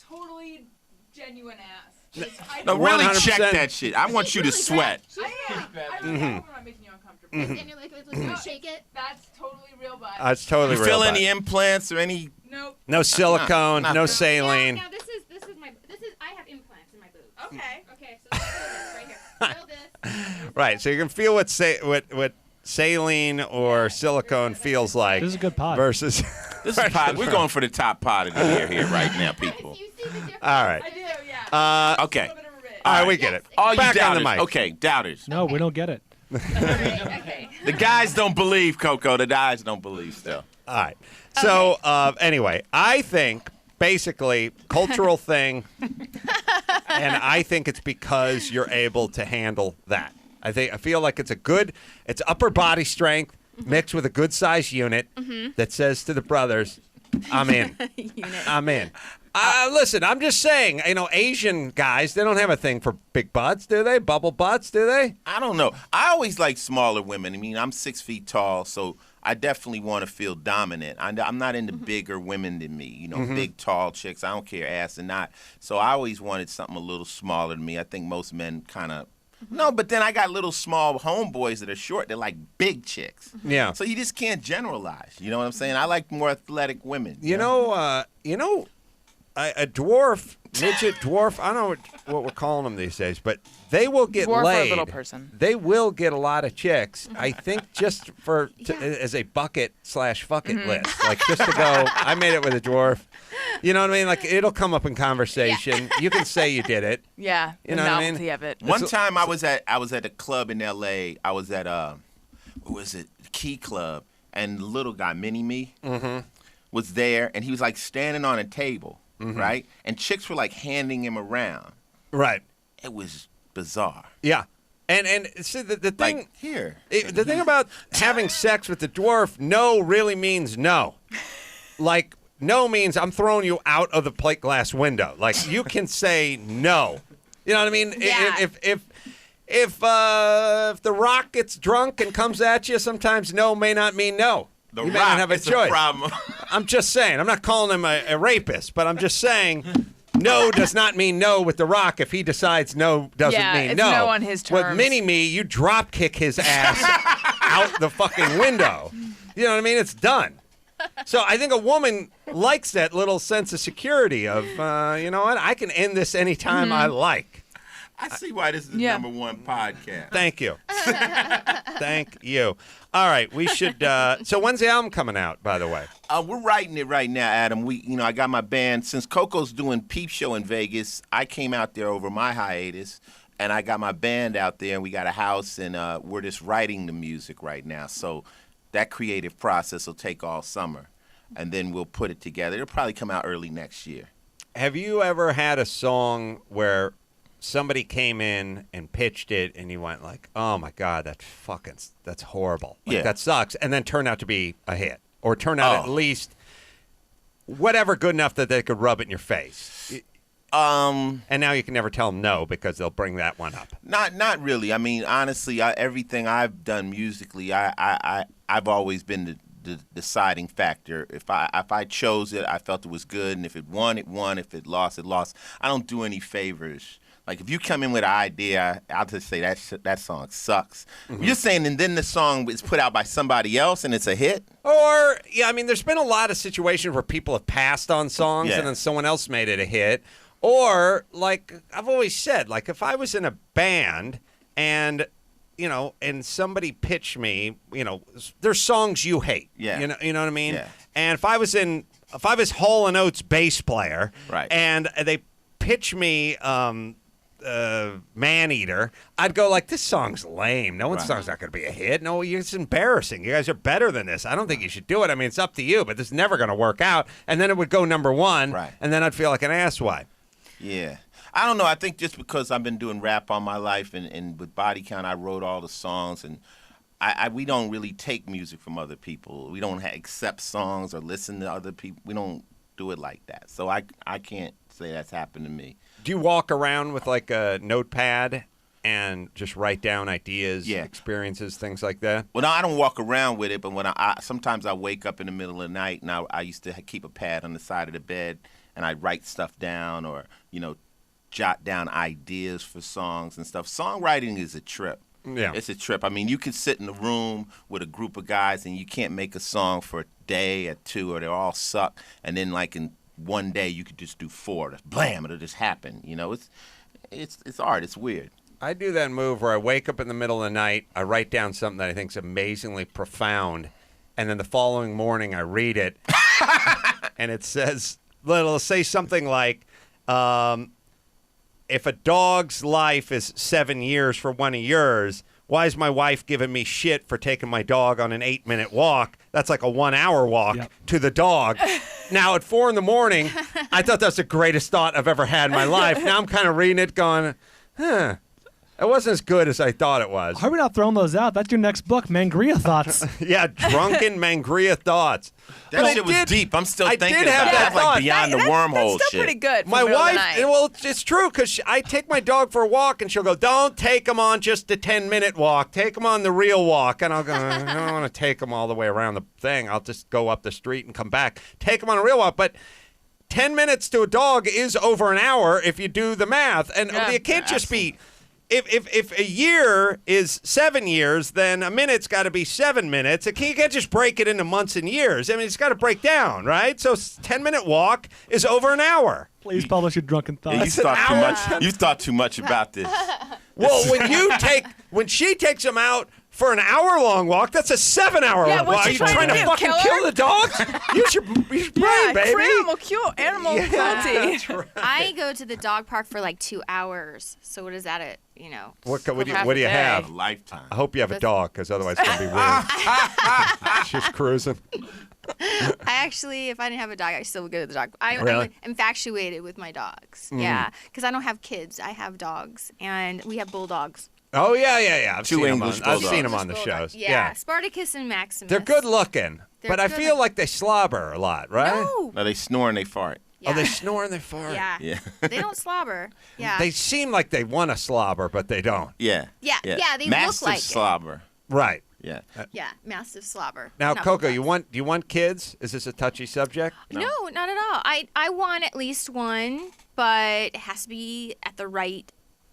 Totally genuine ass. No, really 100%. check that shit. I want you to sweat. I really hope I'm not making you uncomfortable. And you're like, shake it. That's totally real butt. It's totally You real. feel any butt. implants or any? Nope. No silicone, no. no saline. Now this is I have implants in my boobs. Okay. Okay, so feel this right here. Feel this. Right. So you can feel what saline or silicone feels like. This is a good pod. Versus. This is pod. We're going for the top pod of the year here right now, people. All right. I do, yeah. Okay. All right, we get it. All you Back on doubters. the mic. Okay, doubters. No, we don't get it. Okay. The guys don't believe, Coco. The guys don't believe still. All right. So anyway, I think basically cultural thing, and I think it's because you're able to handle that. I feel like it's upper body strength mixed with a good size unit that says to the brothers, I'm in. I'm in. Listen, I'm just saying, Asian guys, they don't have a thing for big butts, do they? Bubble butts, do they? I don't know. I always like smaller women. I mean, I'm 6 feet tall, so I definitely want to feel dominant. I'm not into bigger women than me, big, tall chicks. I don't care, ass or not. So I always wanted something a little smaller than me. I think most men kind of... No, but then I got little small homeboys that are short. They're like big chicks. Yeah. So you just can't generalize. You know what I'm saying? I like more athletic women. A dwarf, midget dwarf, I don't know what we're calling them these days, but they will get Dwarf laid. or a little person. They will get a lot of chicks. I think just as a bucket/fuck it list. Like just to go, I made it with a dwarf. You know what I mean? Like it'll come up in conversation. You can say you did it. Yeah, You the know what I mean? novelty of it. One time I was at a club in L.A. I was at what was it? Key Club, and the little guy, Mini Me, was there, and he was like standing on a table, right? And chicks were like handing him around. Right. It was bizarre. Yeah. And see, the thing Like here. The thing about having sex with the dwarf, no really means no. Like no means I'm throwing you out of the plate glass window. Like you can say no. You know what I mean? Yeah. If the Rock gets drunk and comes at you, sometimes no may not mean no. The You may Rock not have a is choice. a problem. I'm just saying. I'm not calling him a rapist, but I'm just saying no does not mean no with The Rock if he decides no doesn't Yeah, mean it's no. no on his With terms. Mini-Me, you drop kick his ass out the fucking window. You know what I mean? It's done. So I think a woman likes that little sense of security of, you know what, I can end this anytime I like. I see why this is the Yeah. #1 podcast. Thank you. Thank you. All right, we should. So when's the album coming out, by the way? We're writing it right now, Adam. I got my band. Since Coco's doing Peep Show in Vegas, I came out there over my hiatus, and I got my band out there, and we got a house, and we're just writing the music right now. So that creative process will take all summer, and then we'll put it together. It'll probably come out early next year. Have you ever had a song where somebody came in and pitched it, and you went like, "Oh my God, that's horrible. Like, Yeah. that sucks," and then turned out to be a hit, or turned out at least whatever good enough that they could rub it in your face. And now you can never tell them no because they'll bring that one up. Not really. I mean, honestly, everything I've done musically, I've always been the deciding factor. If I chose it, I felt it was good, and if it won, it won. If it lost, it lost. I don't do any favors. Like if you come in with an idea, I'll just say that song sucks. You're saying, and then the song is put out by somebody else and it's a hit. Or, yeah, I mean, there's been a lot of situations where people have passed on songs Yeah. and then someone else made it a hit. Or, like I've always said, like if I was in a band and, and somebody pitched me, there's songs you hate. Yeah. You know what I mean? Yeah. And if I was Hall & Oates bass player, Right. and they pitch me Man-Eater, I'd go like, this song's lame. No one's Right. song's not going to be a hit. No, it's embarrassing. You guys are better than this. I don't think you should do it. I mean, it's up to you, but this is never going to work out. And then it would go #1, Right. and then I'd feel like an asswipe. Yeah. I don't know. I think just because I've been doing rap all my life and with Body Count, I wrote all the songs, and we don't really take music from other people. We don't accept songs or listen to other people. We don't do it like that. So I can't say that's happened to me. Do you walk around with like a notepad and just write down ideas, Yeah. experiences, things like that? Well, no, I don't walk around with it, but when sometimes I wake up in the middle of the night, and I used to keep a pad on the side of the bed, and I write stuff down or, jot down ideas for songs and stuff. Songwriting is a trip. Yeah. It's a trip. I mean, you can sit in a room with a group of guys and you can't make a song for a day or two, or they all suck, and then like in one day you could just do 4. Blam, it'll just happen. It's art. It's weird. I do that move where I wake up in the middle of the night, I write down something that I think is amazingly profound, and then the following morning I read it, and it says, it'll say something like, if a dog's life is 7 years for one of yours, why is my wife giving me shit for taking my dog on an 8-minute walk? That's like a 1 hour walk to the dog. Now at 4 a.m, I thought that's the greatest thought I've ever had in my life. Now I'm kind of reading it going, it wasn't as good as I thought it was. How are we not throwing those out? That's your next book, Mangria Thoughts. Yeah, drunken Mangria thoughts. That shit was deep. I'm still thinking did have about that it. Like thought. beyond the wormhole That's still shit. pretty good. For My the middle of the wife, night. well, it's true because I take my dog for a walk and she'll go, don't take him on just a 10-minute walk. Take him on the real walk. And I'll go, I don't want to take him all the way around the thing. I'll just go up the street and come back. Take him on a real walk. But 10 minutes to a dog is over an hour if you do the math. And you can't just be... If a year is 7 years, then a minute's got to be 7 minutes. You can't just break it into months and years. I mean, it's got to break down, right? So 10-minute walk is over an hour. Please publish your drunken thoughts. Yeah, you thought too much about this. Well, when she takes him out for an hour-long walk, that's a 7-hour Yeah, walk. what's Are she you trying trying to to do, fucking kill her? kill the dogs? Use your brain, baby. Animal cruelty. I go to the dog park for like 2 hours. So what is that at, What do you half a day. have? A lifetime. I hope you have a dog, because otherwise it's going to be weird. Just cruising. I actually, if I didn't have a dog, I still would go to the dog. Really? I'm infatuated with my dogs. Yeah, because I don't have kids. I have dogs, and we have bulldogs. Oh, yeah. I've Two seen English them on bulldogs. the Bulldogs. shows. Yeah, Spartacus and Maximus. They're good looking, They're but I good feel look- like they slobber a lot, right? No. No, they snore and they fart. Yeah. Oh, they snore and they fart. Yeah. Yeah. They don't slobber. Yeah. They seem like they want to slobber, but they don't. Yeah. Yeah, they Massive look like it. slobber. Right. Yeah. Yeah, massive slobber. Now, Not Coco, bulldogs. do you want kids? Is this a touchy subject? No, not at all. I want at least one, but it has to be at the right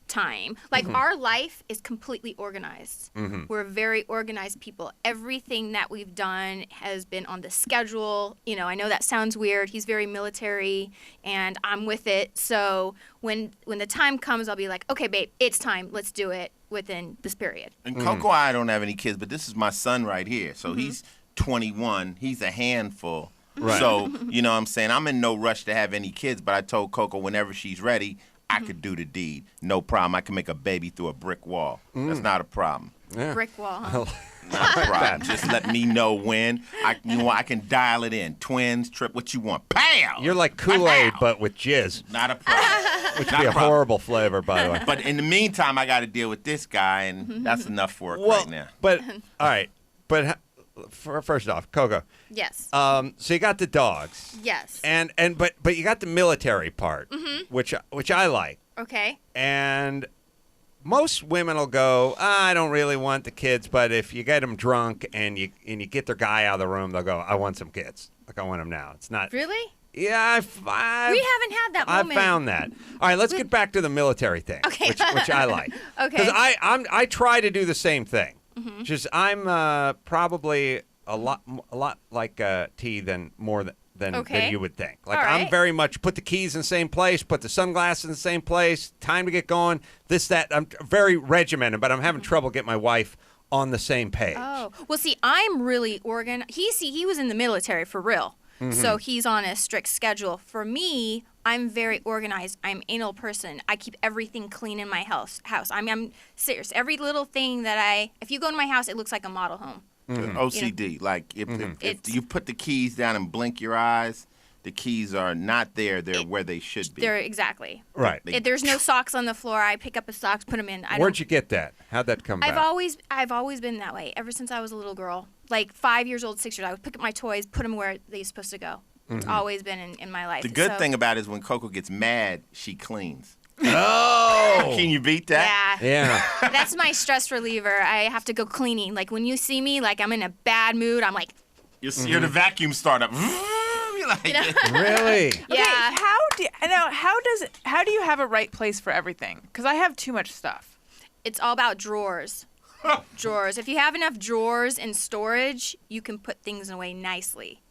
time. Like our life is completely organized. We're very organized people. Everything that we've done has been on the schedule. I know that sounds weird. He's very military and I'm with it. So when the time comes, I'll be like, okay, babe, it's time. Let's do it within this period. And Coco, I don't have any kids, but this is my son right here. So he's 21. He's a handful. Right. So, you know what I'm saying? I'm in no rush to have any kids, but I told Coco whenever she's ready, I could do the deed. No problem. I can make a baby through a brick wall. That's not a problem. Yeah. Brick wall, huh? Not a problem. Just let me know when. I can dial it in. Twins, trip, what you want. Pow! You're like Kool-Aid, but with jizz, Not a problem. which Not would be a a problem. horrible flavor, by the way. But in the meantime, I got to deal with this guy, and that's enough work Well, right now. but all right. But first off, Coco. Yes. So you got the dogs, Yes. but you got the military part, which I like. Okay. And most women will go, I don't really want the kids, but if you get them drunk and you get their guy out of the room, they'll go, I want some kids. Like, I want them now. It's not. Really? Yeah, We haven't had that I moment. found that. All right, let's get back to the military thing, Okay. which I like. Okay. Because I try to do the same thing. Just I'm probably a lot like T than Okay. you would think. Like All I'm right. very much put the keys in the same place, put the sunglasses in the same place. Time to get going. This that. I'm very regimented, but I'm having trouble getting my wife on the same page. Oh, well, see, I'm really organized. He was in the military for real, so he's on a strict schedule. For me, I'm very organized. I'm an anal person. I keep everything clean in my house. I'm serious. Every little thing if you go to my house, it looks like a model home. OCD. Like, if It's- you put the keys down and blink your eyes, the keys are not there. They're where they should be. They're exactly. Right. There's no socks on the floor. I pick up a socks, put them in. Where'd you get that? How'd that come I've about? always been that way ever since I was a little girl. Like 5 years old, 6 years, I would pick up my toys, put them where they're supposed to go. It's always been in my life. The good So- thing about it is when Coco gets mad, she cleans. Oh. Can you beat that? Yeah. Yeah. That's my stress reliever. I have to go cleaning. Like when you see me, like I'm in a bad mood, I'm like, You're the vacuum startup. You're like, Really? yeah. How do you have a right place for everything? Because I have too much stuff. It's all about drawers. Drawers. If you have enough drawers in storage, you can put things away nicely.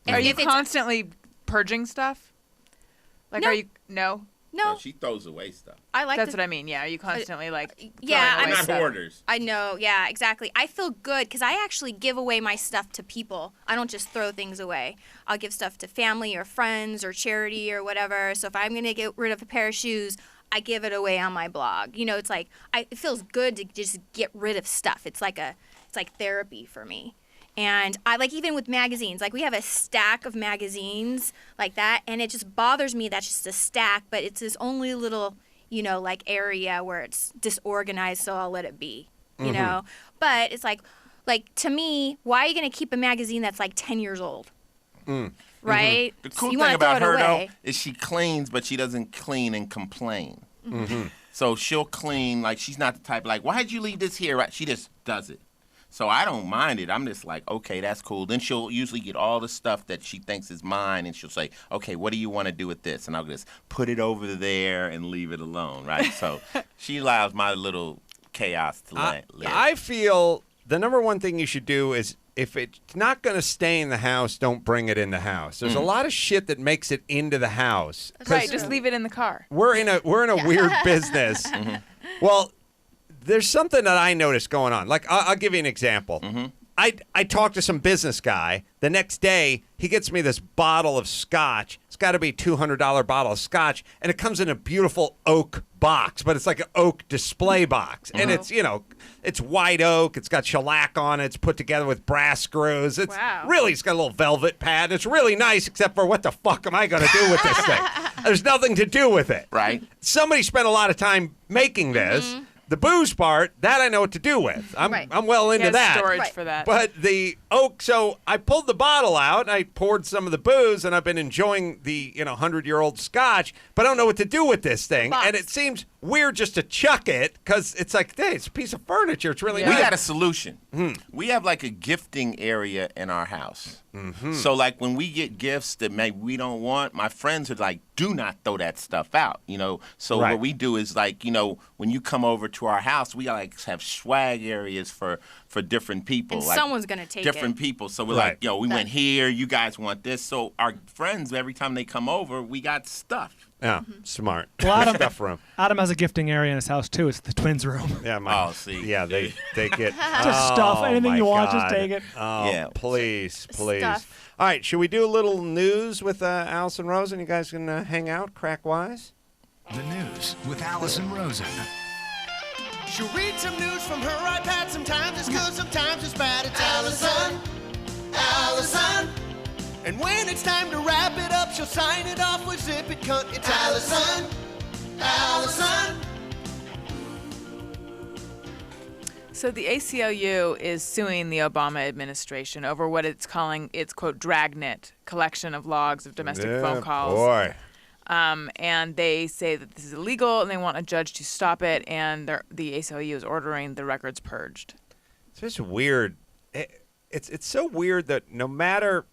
Are you If it's- constantly purging stuff? Like, No. are you no? No, she throws away stuff. I like That's what I mean. Yeah, are you constantly like? Yeah, throwing I'm away not stuff? hoarders. I know, yeah, exactly. I feel good because I actually give away my stuff to people. I don't just throw things away. I'll give stuff to family or friends or charity or whatever. So if I'm going to get rid of a pair of shoes, I give it away on my blog. You know, it's like, it feels good to just get rid of stuff. It's like therapy for me. And I like, even with magazines, like we have a stack of magazines like that, and it just bothers me that's just a stack, but it's this only little, you know, like area where it's disorganized, so I'll let it be, you know? But it's like to me, why are you going to keep a magazine that's like 10 years old? Right? The cool You thing wanna about throw it her, though, away. is she cleans, but she doesn't clean and complain. So she'll clean, like, she's not the type, like, why'd you leave this here? Right? She just does it. So I don't mind it. I'm just like, okay, that's cool. Then she'll usually get all the stuff that she thinks is mine, and she'll say, okay, what do you want to do with this? And I'll just put it over there and leave it alone, right? So she allows my little chaos to live. I feel the number one thing you should do is, if it's not going to stay in the house, don't bring it in the house. There's a lot of shit that makes it into the house. Right, just leave it in the car. We're in a weird business. Well, there's something that I noticed going on. Like, I'll give you an example. I talked to some business guy. The next day, he gets me this bottle of scotch. It's got to be a $200 bottle of scotch, and it comes in a beautiful oak box, but it's like an oak display box. And it's, you know, it's white oak. It's got shellac on it. It's put together with brass screws. It's really, it's got a little velvet pad. It's really nice, except for what the fuck am I going to do with this thing? There's nothing to do with it. Right. Somebody spent a lot of time making this. The booze part, that I know what to do with. I'm well into that. Storage for that. But the oak, so I pulled the bottle out, and I poured some of the booze, and I've been enjoying the 100-year-old scotch, but I don't know what to do with this thing. And it seems weird just to chuck it, because it's like, hey, it's a piece of furniture. It's really We nice. got a solution. We have like a gifting area in our house. So like when we get gifts that maybe we don't want, my friends are like, do not throw that stuff out, you know. So what we do is like, you know, when you come over to our house, we like have swag areas for different people. And like someone's going to take different it. people. So we're like, yo, we went here, you guys want this. So our friends, every time they come over, we got stuff. Yeah, smart. Well, Stuff room. Adam has a gifting area in his house too. It's the twins' room. Yeah, Oh, see. Yeah, they get Just stuff. Anything my you want, God. just take it. Oh, Yeah. please. Stuff. All right, should we do a little news with Alison Rosen? You guys can hang out, crack-wise? The news with Alison Rosen. She'll read some news from her iPad. Sometimes it's good, sometimes it's bad. It's Allison. And when it's time to wrap it up, she'll sign it off with zip it cut. It's Allison. So the ACLU is suing the Obama administration over what it's calling its, quote, dragnet collection of logs of domestic phone calls. Boy. And they say that this is illegal, and they want a judge to stop it, and the ACLU is ordering the records purged. It's just weird. It's so weird that no matter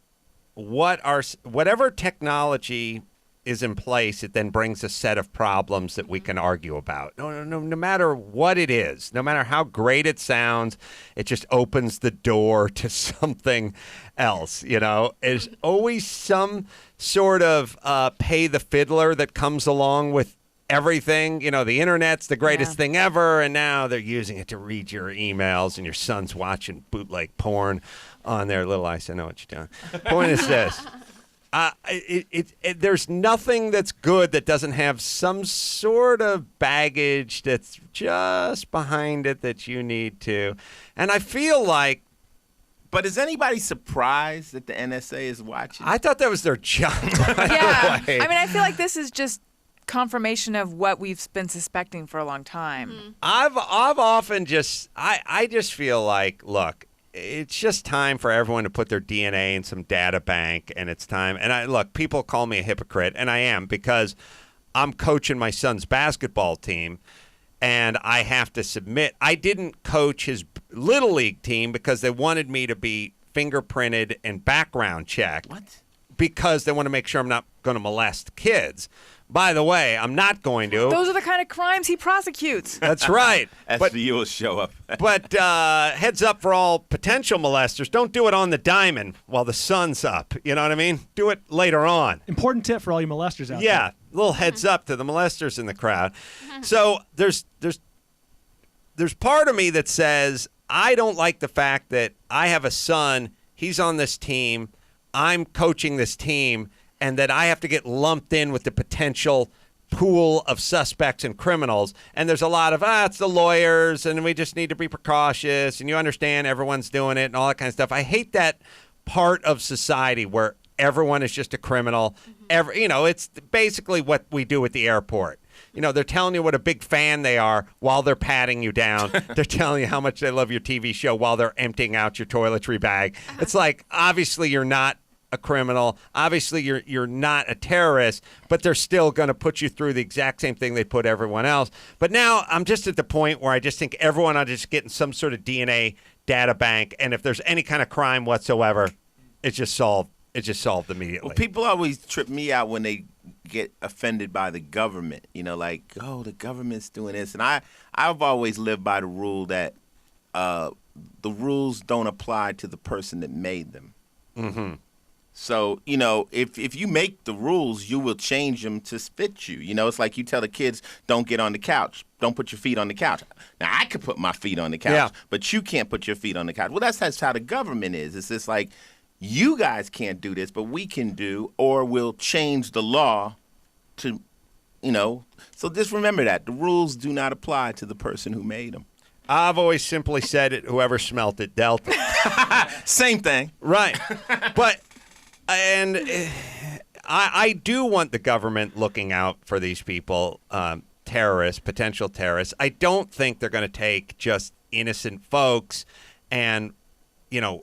whatever technology is in place, it then brings a set of problems that we can argue about. No matter what it is, no matter how great it sounds, it just opens the door to something else. You know, there's always some sort of pay the fiddler that comes along with everything. You know, the internet's the greatest thing ever, and now they're using it to read your emails, and your son's watching bootleg porn on their little ice. I know what you're doing. Point is this. There's nothing that's good that doesn't have some sort of baggage that's just behind it that you need to. And I feel like... But is anybody surprised that the NSA is watching? I thought that was their job. Yeah. Way. I mean, I feel like this is just confirmation of what we've been suspecting for a long time. I've often just... I just feel like, look... It's just time for everyone to put their DNA in some data bank, and it's time. And look, people call me a hypocrite, and I am, because I'm coaching my son's basketball team, and I have to submit. I didn't coach his Little League team because they wanted me to be fingerprinted and background checked. What? Because they want to make sure I'm not going to molest kids. By the way, I'm not going to. Those are the kind of crimes he prosecutes. That's right. SVU will show up. But heads up for all potential molesters. Don't do it on the diamond while the sun's up. You know what I mean? Do it later on. Important tip for all you molesters out there. Yeah. little heads up to the molesters in the crowd. So there's part of me that says I don't like the fact that I have a son, he's on this team, I'm coaching this team, and that I have to get lumped in with the potential pool of suspects and criminals. And there's a lot of, it's the lawyers, and we just need to be precautious, and you understand everyone's doing it and all that kind of stuff. I hate that part of society where everyone is just a criminal. It's basically what we do at the airport. They're telling you what a big fan they are while they're patting you down. They're telling you how much they love your TV show while they're emptying out your toiletry bag. It's like, obviously you're not a criminal. Obviously you're not a terrorist, but they're still going to put you through the exact same thing they put everyone else. But now I'm just at the point where I just think everyone ought to just get in some sort of DNA data bank, and if there's any kind of crime whatsoever, it's just solved. It's just solved immediately. Well, people always trip me out when they get offended by the government. Like, oh, the government's doing this. And I've always lived by the rule that the rules don't apply to the person that made them. Mm-hmm. So, if you make the rules, you will change them to fit you. It's like you tell the kids, don't get on the couch. Don't put your feet on the couch. Now, I could put my feet on the couch, but you can't put your feet on the couch. Well, that's how the government is. It's just like, you guys can't do this, but we can do, or we'll change the law to, So just remember that. The rules do not apply to the person who made them. I've always simply said it, whoever smelt it dealt it. Same thing. Right. But, and I do want the government looking out for these people, terrorists, potential terrorists. I don't think they're going to take just innocent folks and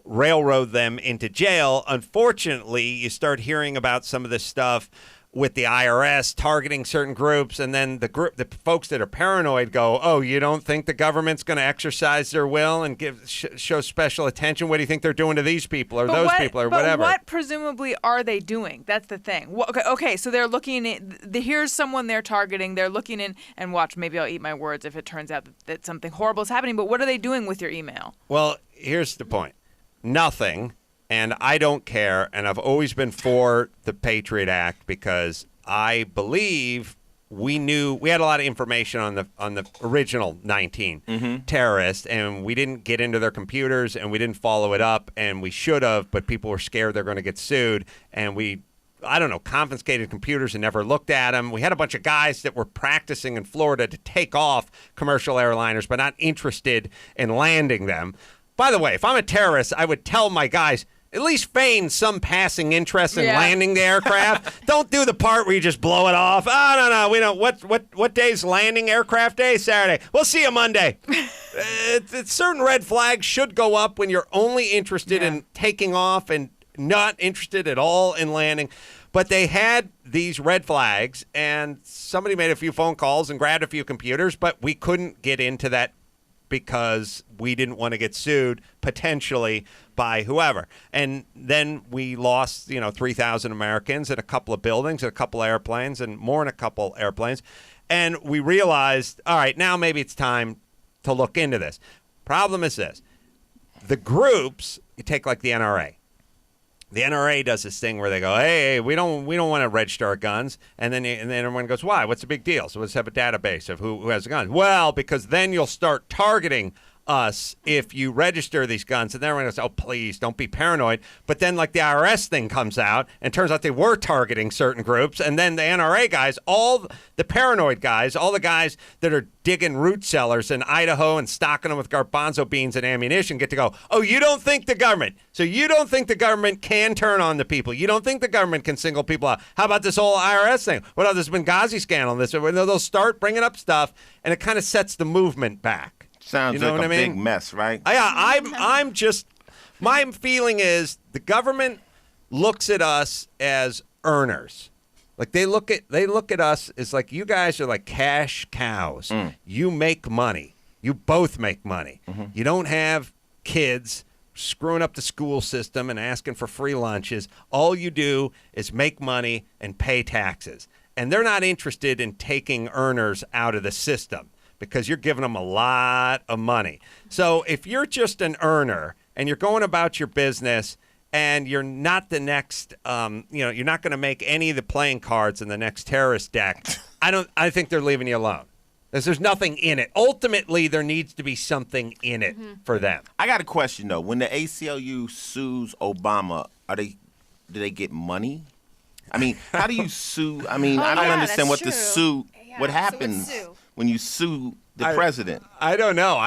railroad them into jail. Unfortunately, you start hearing about some of this stuff with the IRS targeting certain groups, and then the folks that are paranoid go, oh, you don't think the government's going to exercise their will and show special attention? What do you think they're doing to these people or people or whatever? But what presumably are they doing? That's the thing. Okay, so they're looking at, here's someone they're targeting. They're looking in, and watch, maybe I'll eat my words if it turns out that something horrible is happening, but what are they doing with your email? Well, here's the point. Nothing. And I don't care, and I've always been for the Patriot Act because I believe we had a lot of information on the original 19 terrorists, and we didn't get into their computers, and we didn't follow it up, and we should have, but people were scared they're going to get sued, and we confiscated computers and never looked at them. We had a bunch of guys that were practicing in Florida to take off commercial airliners, but not interested in landing them. By the way, if I'm a terrorist, I would tell my guys, at least feign some passing interest in landing the aircraft. Don't do the part where you just blow it off. Oh, no, we don't. What day's landing aircraft day? Saturday. We'll see you Monday. Certain red flags should go up when you're only interested in taking off and not interested at all in landing. But they had these red flags, and somebody made a few phone calls and grabbed a few computers, but we couldn't get into that because we didn't want to get sued potentially by whoever. And then we lost, 3,000 Americans and a couple of buildings and a couple of airplanes and more than a couple airplanes. And we realized, all right, now maybe it's time to look into this. Problem is this. The groups, you take like the NRA. The NRA does this thing where they go, hey, we don't want to register our guns. And then everyone goes, why? What's the big deal? So let's have a database of who has a gun. Well, because then you'll start targeting us if you register these guns. And then everyone goes, oh, please, don't be paranoid. But then like the IRS thing comes out and turns out they were targeting certain groups. And then the NRA guys, all the paranoid guys, all the guys that are digging root cellars in Idaho and stocking them with garbanzo beans and ammunition get to go, oh, you don't think the government. So you don't think the government can turn on the people. You don't think the government can single people out. How about this whole IRS thing? What about this Benghazi scandal? They'll start bringing up stuff, and it kind of sets the movement back. Sounds like a big mess, right? Yeah, I'm just, my feeling is the government looks at us as earners. Like they look at us as like, you guys are like cash cows. You make money. You both make money. You don't have kids screwing up the school system and asking for free lunches. All you do is make money and pay taxes. And they're not interested in taking earners out of the system, because you're giving them a lot of money. So if you're just an earner and you're going about your business and you're not the next, you're not going to make any of the playing cards in the next terrorist deck, I think they're leaving you alone. Because there's nothing in it. Ultimately, there needs to be something in it for them. I got a question though. When the ACLU sues Obama, do they get money? I mean, how do you sue? I mean, I don't understand what the sue. What happens when you sue the president? I don't know.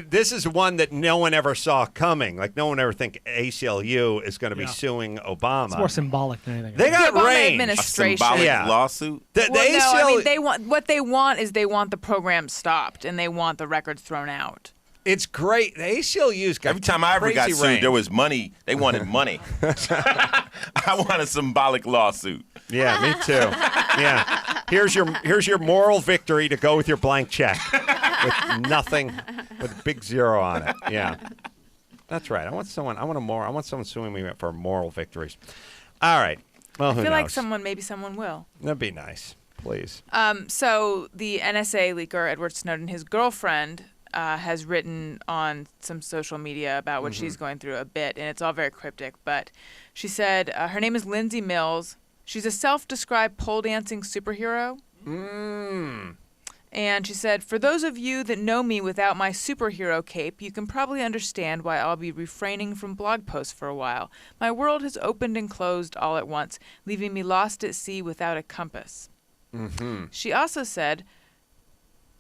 This is one that no one ever saw coming. Like, no one ever think ACLU is going to be suing Obama. It's more symbolic than anything. They got range. A symbolic lawsuit? The ACLU, they want they want the program stopped, and they want the records thrown out. It's great. The ACLU's got every time I ever got crazy sued, range. there was money. They wanted money. I want a symbolic lawsuit. Yeah, me too. Yeah. Here's your moral victory to go with your blank check with nothing, with a big zero on it. Yeah. That's right. I want someone suing me for moral victories. All right. Well, who I feel knows? like maybe someone will. That'd be nice. Please. So the NSA leaker, Edward Snowden, his girlfriend, has written on some social media about what she's going through a bit, and it's all very cryptic. But she said her name is Lindsay Mills. She's a self-described pole dancing superhero. And she said, for those of you that know me without my superhero cape, you can probably understand why I'll be refraining from blog posts for a while. My world has opened and closed all at once, leaving me lost at sea without a compass. She also said,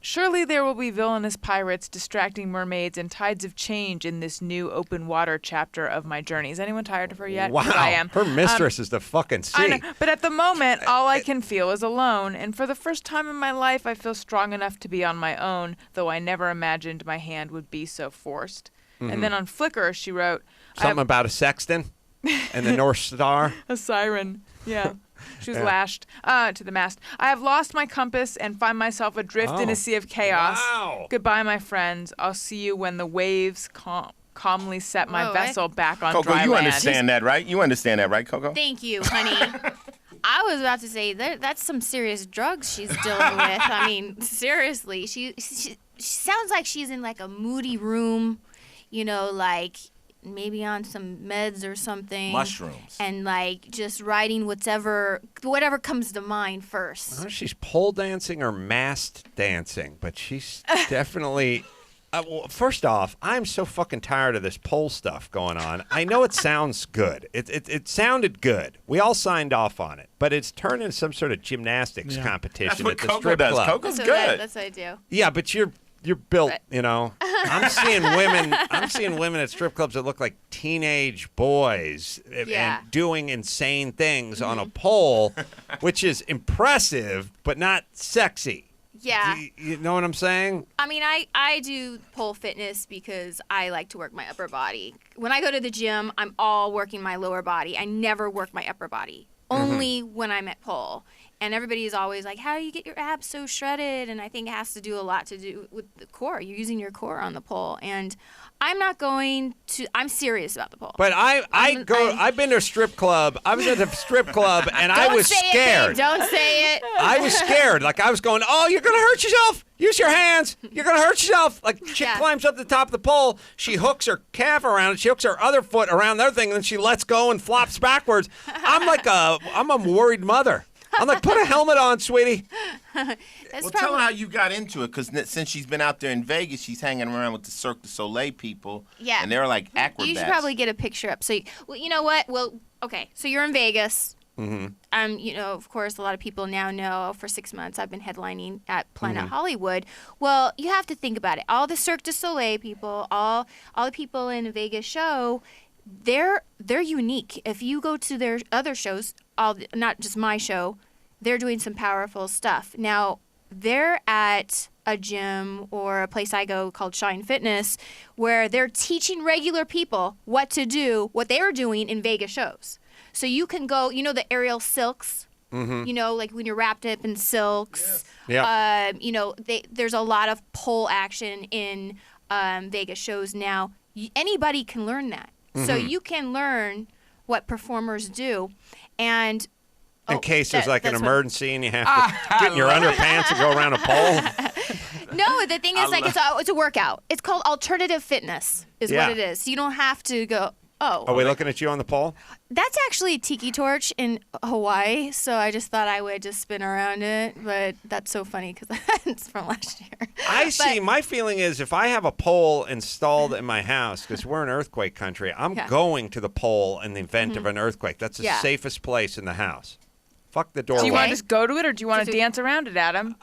surely there will be villainous pirates, distracting mermaids, and tides of change in this new open water chapter of my journey. Is anyone tired of her yet? Wow. I am. Her mistress is the fucking sea. I know, but at the moment, all I can feel is alone. And for the first time in my life, I feel strong enough to be on my own, though I never imagined my hand would be so forced. And then on Flickr, she wrote... Something about a sexton and the North Star. A siren. Yeah. She was lashed to the mast. I have lost my compass and find myself adrift in a sea of chaos. Wow. Goodbye, my friends. I'll see you when the waves calmly set my vessel back on Coco, dry you land. understand that, right? You understand that, right, Coco? Thank you, honey. I was about to say that's some serious drugs she's dealing with. I mean, seriously, she sounds like she's in like a moody room, like maybe on some meds or something. Mushrooms. And like just writing whatever comes to mind first. Well, she's pole dancing or masked dancing, but she's definitely. Well, first off, I'm so fucking tired of this pole stuff going on. I know it sounds good. It sounded good. We all signed off on it, but it's turned into some sort of gymnastics competition That's what at the Coco strip does. club. Coco's So good. that's what I do. Yeah, but you're built, I'm seeing women at strip clubs that look like teenage boys and doing insane things on a pole, which is impressive but not sexy. Yeah. You know what I'm saying? I mean, I do pole fitness because I like to work my upper body. When I go to the gym, I'm all working my lower body. I never work my upper body, only when I'm at pole. And everybody is always like, how do you get your abs so shredded? And I think it has to do a lot to do with the core. You're using your core on the pole. And I'm serious about the pole. But I've been to a strip club. I was at a strip club and I was scared. Don't say it. I was scared. Like I was going, oh, you're going to hurt yourself. Use your hands. You're going to hurt yourself. Like chick climbs up the top of the pole. She hooks her calf around it. She hooks her other foot around the other thing. And then she lets go and flops backwards. I'm a worried mother. I'm like, put a helmet on, sweetie. Tell her how you got into it, because since she's been out there in Vegas, she's hanging around with the Cirque du Soleil people. Yeah. And they're like acrobats. You should probably get a picture up. So, you know what? Well, okay. So you're in Vegas. Of course, a lot of people now know for 6 months I've been headlining at Planet Hollywood. Well, you have to think about it. All the Cirque du Soleil people, all the people in a Vegas show, they're unique. If you go to their other shows, not just my show, they're doing some powerful stuff. Now, they're at a gym or a place I go called Shine Fitness, where they're teaching regular people what to do, what they are doing in Vegas shows. So you can go, the aerial silks, like when you're wrapped up in silks. Yes. Yeah. There's a lot of pole action in Vegas shows now. Anybody can learn that. So you can learn what performers do. And in case there's like an emergency and you have to get in your underpants and go around a pole. No, the thing is, it's a workout. It's called alternative fitness is what it is. So you don't have to go. Oh. Are we looking at you on the pole? That's actually a tiki torch in Hawaii, so I just thought I would just spin around it, but that's so funny because it's from last year. I see. My feeling is if I have a pole installed in my house, because we're in earthquake country, I'm going to the pole in the event of an earthquake. That's the safest place in the house. Fuck the doorway. Do you want to just go to it, or do you want to dance around it, Adam?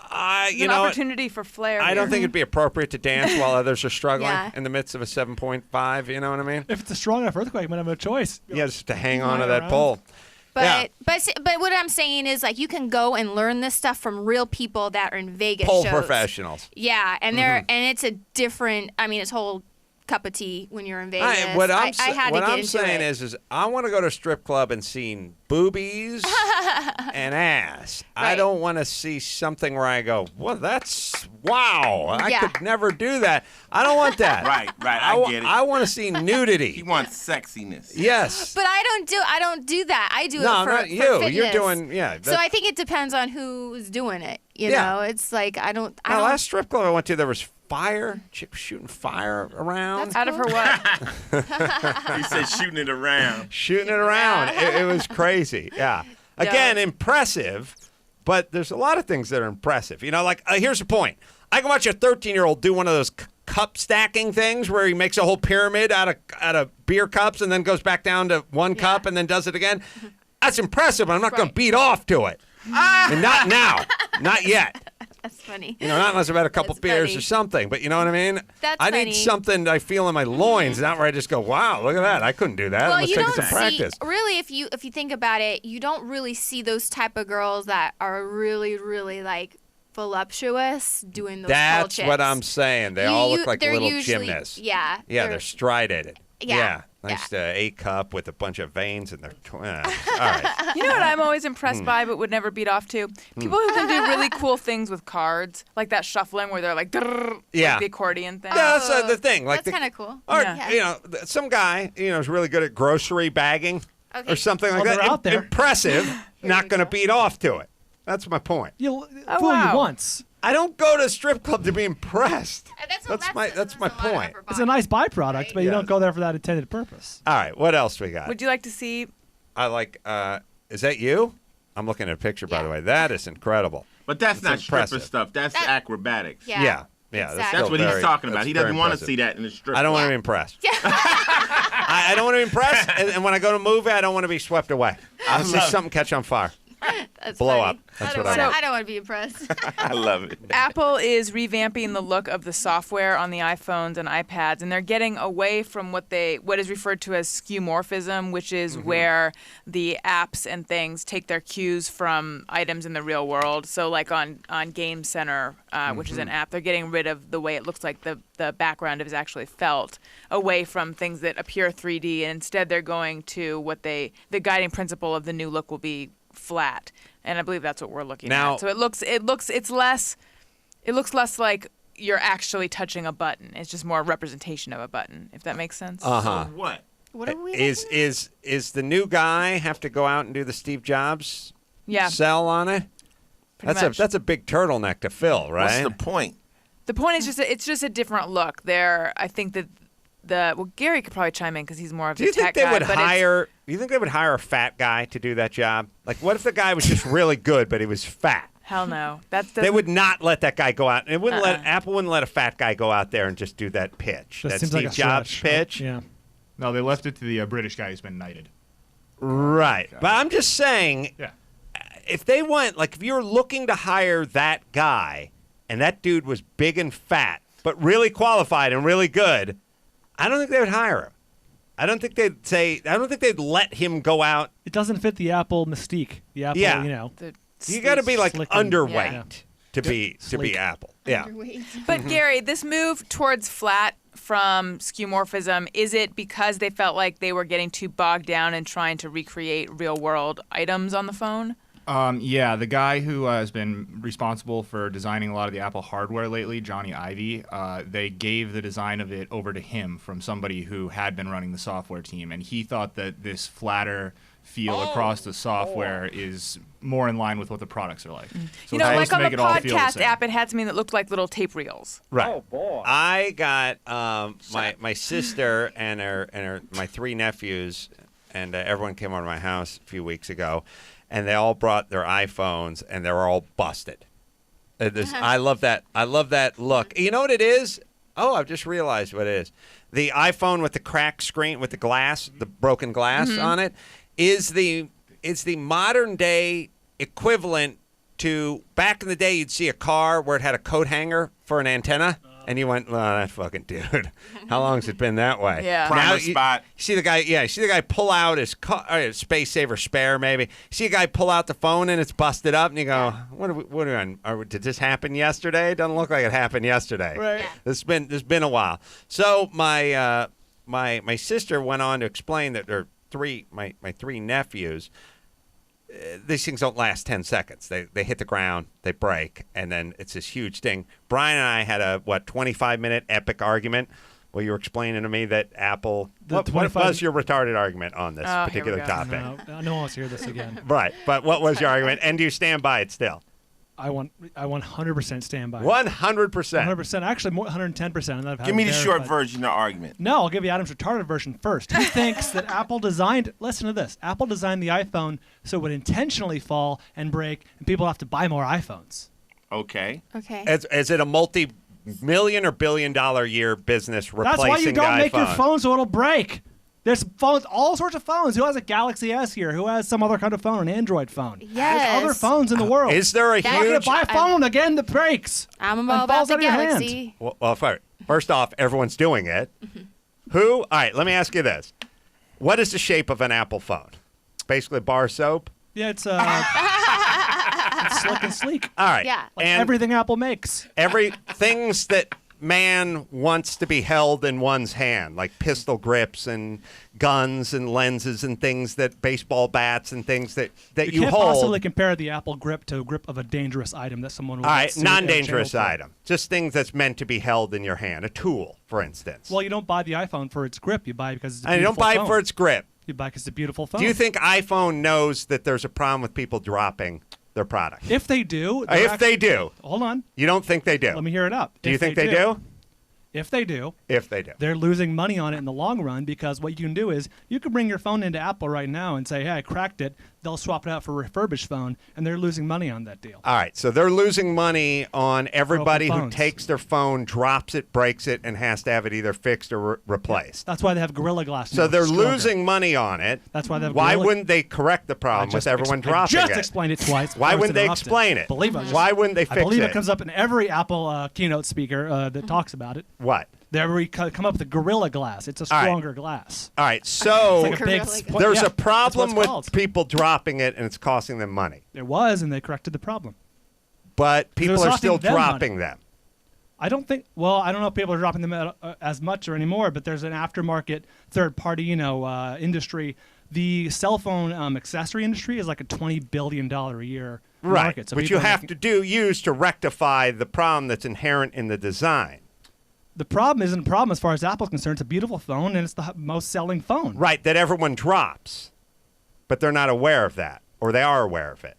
You an know, opportunity for flair. I don't think it'd be appropriate to dance while others are struggling Yeah. in the midst of a 7.5. You know what I mean? If it's a strong enough earthquake, I might have no choice. Yeah, just to hang on to Fly that around. pole. But what I'm saying is like you can go and learn this stuff from real people that are in Vegas Pole shows. professionals. Yeah, and and it's a different. I mean, it's a whole cup of tea when you're in Vegas. What I'm into saying it. is I want to go to a strip club and see boobies and ass. I Right. don't want to see something where I go, well, that's wow. I Yeah. could never do that. I don't want that. Right. I get it. I want to see nudity. He wants sexiness. Yes. But I don't do that. I do No, it for not for you. fitness. You're doing So I think it depends on who's doing it. You Yeah. know, it's like I don't. The last strip club I went to, there was fire, chicks shooting fire around. Out of her what? He said shooting it around. Shooting it around. It was crazy. Yeah. Again, impressive, but there's a lot of things that are impressive. You know, like, here's the point. I can watch a 13-year-old do one of those cup stacking things where he makes a whole pyramid out of beer cups and then goes back down to one cup and then does it again. That's impressive, but I'm not going to beat off to it. And not now. Not yet. That's funny. You know, not unless I've had a couple That's beers funny. or something. But you know what I mean? That's I funny. need something that I feel in my loins, not where I just go, wow, look at that. I couldn't do that. Well, Let's you take don't some see practice. really if you think about it, you don't really see those type of girls that are really like voluptuous doing those That's tall what chicks. I'm saying. They all look like they're little usually, gymnasts. Yeah. Yeah, they're striated. Yeah. Nice A cup with a bunch of veins in their. All right. You know what I'm always impressed by, but would never beat off to? People who can do really cool things with cards, like that shuffling where they're like, like the accordion thing. Yeah, that's the thing. Like That's kind of cool. Or Yeah. you know, some guy is really good at grocery bagging Okay. or something like Well, that. they're out there. Impressive. Not going to beat off to it. That's my point. You'll Oh, fool wow. you once. I don't go to a strip club to be impressed. That's my point. It's a nice byproduct, but you Yes. don't go there for that intended purpose. All right, what else we got? Would you like to see? I like. Is that you? I'm looking at a picture, by the way. That is incredible. But that's not stripper impressive. stuff. That's acrobatics. Yeah. Yeah. Exactly. That's what he's very- talking about. that's He very doesn't want to impressive. see that in the strip. I don't want to club. be impressed. I don't want to be impressed, and when I go to a movie, I don't want to be swept away. I see something catch on fire. That's Blow funny. up. That's I don't what I wanna- want. I don't want to be impressed. I love it. Apple is revamping the look of the software on the iPhones and iPads, and they're getting away from what is referred to as skeuomorphism, which is where the apps and things take their cues from items in the real world. So, like on Game Center, which is an app, they're getting rid of the way it looks like the background is actually felt, away from things that appear 3D, and instead they're going to the guiding principle of the new look will be flat, and I believe that's what we're looking Now- at. So it looks less like you're actually touching a button. It's just more a representation of a button, if that makes sense. Uh-huh. So what? What are we? Is the new guy have to go out and do the Steve Jobs Yeah, sell on it? pretty much. That's a big turtleneck to fill, right? What's the point? The point is it's just a different look. I think that Gary could probably chime in because he's more of Do the you think tech they guy. would but it's- hire? Do you think they would hire a fat guy to do that job? Like, what if the guy was just really good, but he was fat? Hell no. They would not let that guy go out. It wouldn't Uh-uh. let Apple wouldn't let a fat guy go out there and just do that pitch. Just That seems Steve like a Jobs stretch. pitch. Yeah. No, they left it to the British guy who's been knighted. Right. But I'm just saying, Yeah. if they went, like, if you're looking to hire that guy and that dude was big and fat, but really qualified and really good, I don't think they would hire him. I don't think they'd let him go out. It doesn't fit the Apple mystique. The Apple, Yeah. you know. You got to be like Slick and- underweight Yeah. to be Sleek. Apple. Yeah. Underweight. But Gary, this move towards flat from skeuomorphism, is it because they felt like they were getting too bogged down in trying to recreate real world items on the phone? Yeah, the guy who has been responsible for designing a lot of the Apple hardware lately, Johnny Ive, they gave the design of it over to him from somebody who had been running the software team, and he thought that this flatter feel across the software is more in line with what the products are like. So You it's know, supposed like to on make the it all feel the podcast same. app, it had something that looked like little tape reels. Right. Oh boy. I got my sister and my 3 nephews, and everyone came over to my house a few weeks ago, and they all brought their iPhones, and they were all busted. I love that. I love that look. You know what it is? Oh, I've just realized what it is. The iPhone with the cracked screen, with the glass, the broken glass on it, is the modern day equivalent to back in the day. You'd see a car where it had a coat hanger for an antenna, and you went, "Oh, that fucking dude! How long has it been that way?" Yeah. Primer You spot. see the guy? Yeah, you see the guy pull out his space saver spare, maybe. You see a guy pull out the phone and it's busted up, and you go, "What are we on? Did this happen yesterday? It doesn't look like it happened yesterday." Right. Yeah. There's been a while. So my sister went on to explain that my 3 nephews. These things don't last 10 seconds. They hit the ground, they break, and then it's this huge thing. Brian and I had a 25-minute epic argument where you were explaining to me that Apple. What was your retarded argument on this particular topic? No one wants to hear this again. Right, but what was your argument? And do you stand by it still? I 100% stand by it. 100%. 100%. Actually, more 110%. Give me the short version of the argument. No, I'll give you Adam's retarded version first. He thinks that Apple designed, listen to this, Apple designed the iPhone so it would intentionally fall and break, and people have to buy more iPhones. Okay. Okay. Is it a multi-million or billion-dollar year business replacing That's why you don't the make your iPhone? phone so it'll break. There's phones, all sorts of phones. Who has a Galaxy S here? Who has some other kind of phone, an Android phone? Yes. There's other phones in the world. Is there a That- You're going huge... to buy a phone again that breaks. I'm and all about falls the out of your hand. Galaxy. Well, first off, everyone's doing it. Who? All right, let me ask you this. What is the shape of an Apple phone? Basically bar soap? Yeah, it's it's slick and sleek. All right. Yeah. Like and everything Apple makes. things that man wants to be held in one's hand, like pistol grips and guns and lenses and things that baseball bats and things that you can't hold. possibly compare the Apple grip to a grip of a dangerous item that someone would All get right, sued and non-dangerous jailed for. item. Just things that's meant to be held in your hand. A tool, for instance. Well, you don't buy the iPhone for its grip. You buy it because it's a and you beautiful don't buy phone. it for its grip. You buy it because it's a beautiful phone. Do you think iPhone knows that there's a problem with people dropping their product? If they do. If they do. Hold on. You don't think they do? Let me hear it up. Do you If think they do? If they do, If they do. they're losing money on it in the long run because what you can do is you can bring your phone into Apple right now and say, hey, I cracked it. They'll swap it out for a refurbished phone, and they're losing money on that deal. All right, so they're losing money on everybody who phones. takes their phone, drops it, breaks it, and has to have it either fixed or replaced. That's why they have Gorilla Glass. So now, they're stronger. losing money on it. That's why they have Why Gorilla- wouldn't they correct the I problem with just everyone ex- I dropping just it? explained it twice. Why I was wouldn't they interrupted. explain it? Believe it. Why wouldn't they fix I believe it? it comes up in every Apple keynote speaker that talks about it. What? They come up with a Gorilla Glass. It's a All right. stronger glass. All right, so It's like a big Gorilla spo- there's yeah, a problem that's what with it's called. people dropping it, and it's costing them money. There was, and they corrected the problem. But people was are costing still them dropping them. I don't think. Well, I don't know if people are dropping them as much or anymore. But there's an aftermarket, third-party, industry. The cell phone accessory industry is like a $20 billion a year Right, market. So but people you are have making- to use to rectify the problem that's inherent in the design. The problem isn't a problem as far as Apple's concerned. It's a beautiful phone, and it's the most selling phone. Right, that everyone drops, but they're not aware of that, or they are aware of it.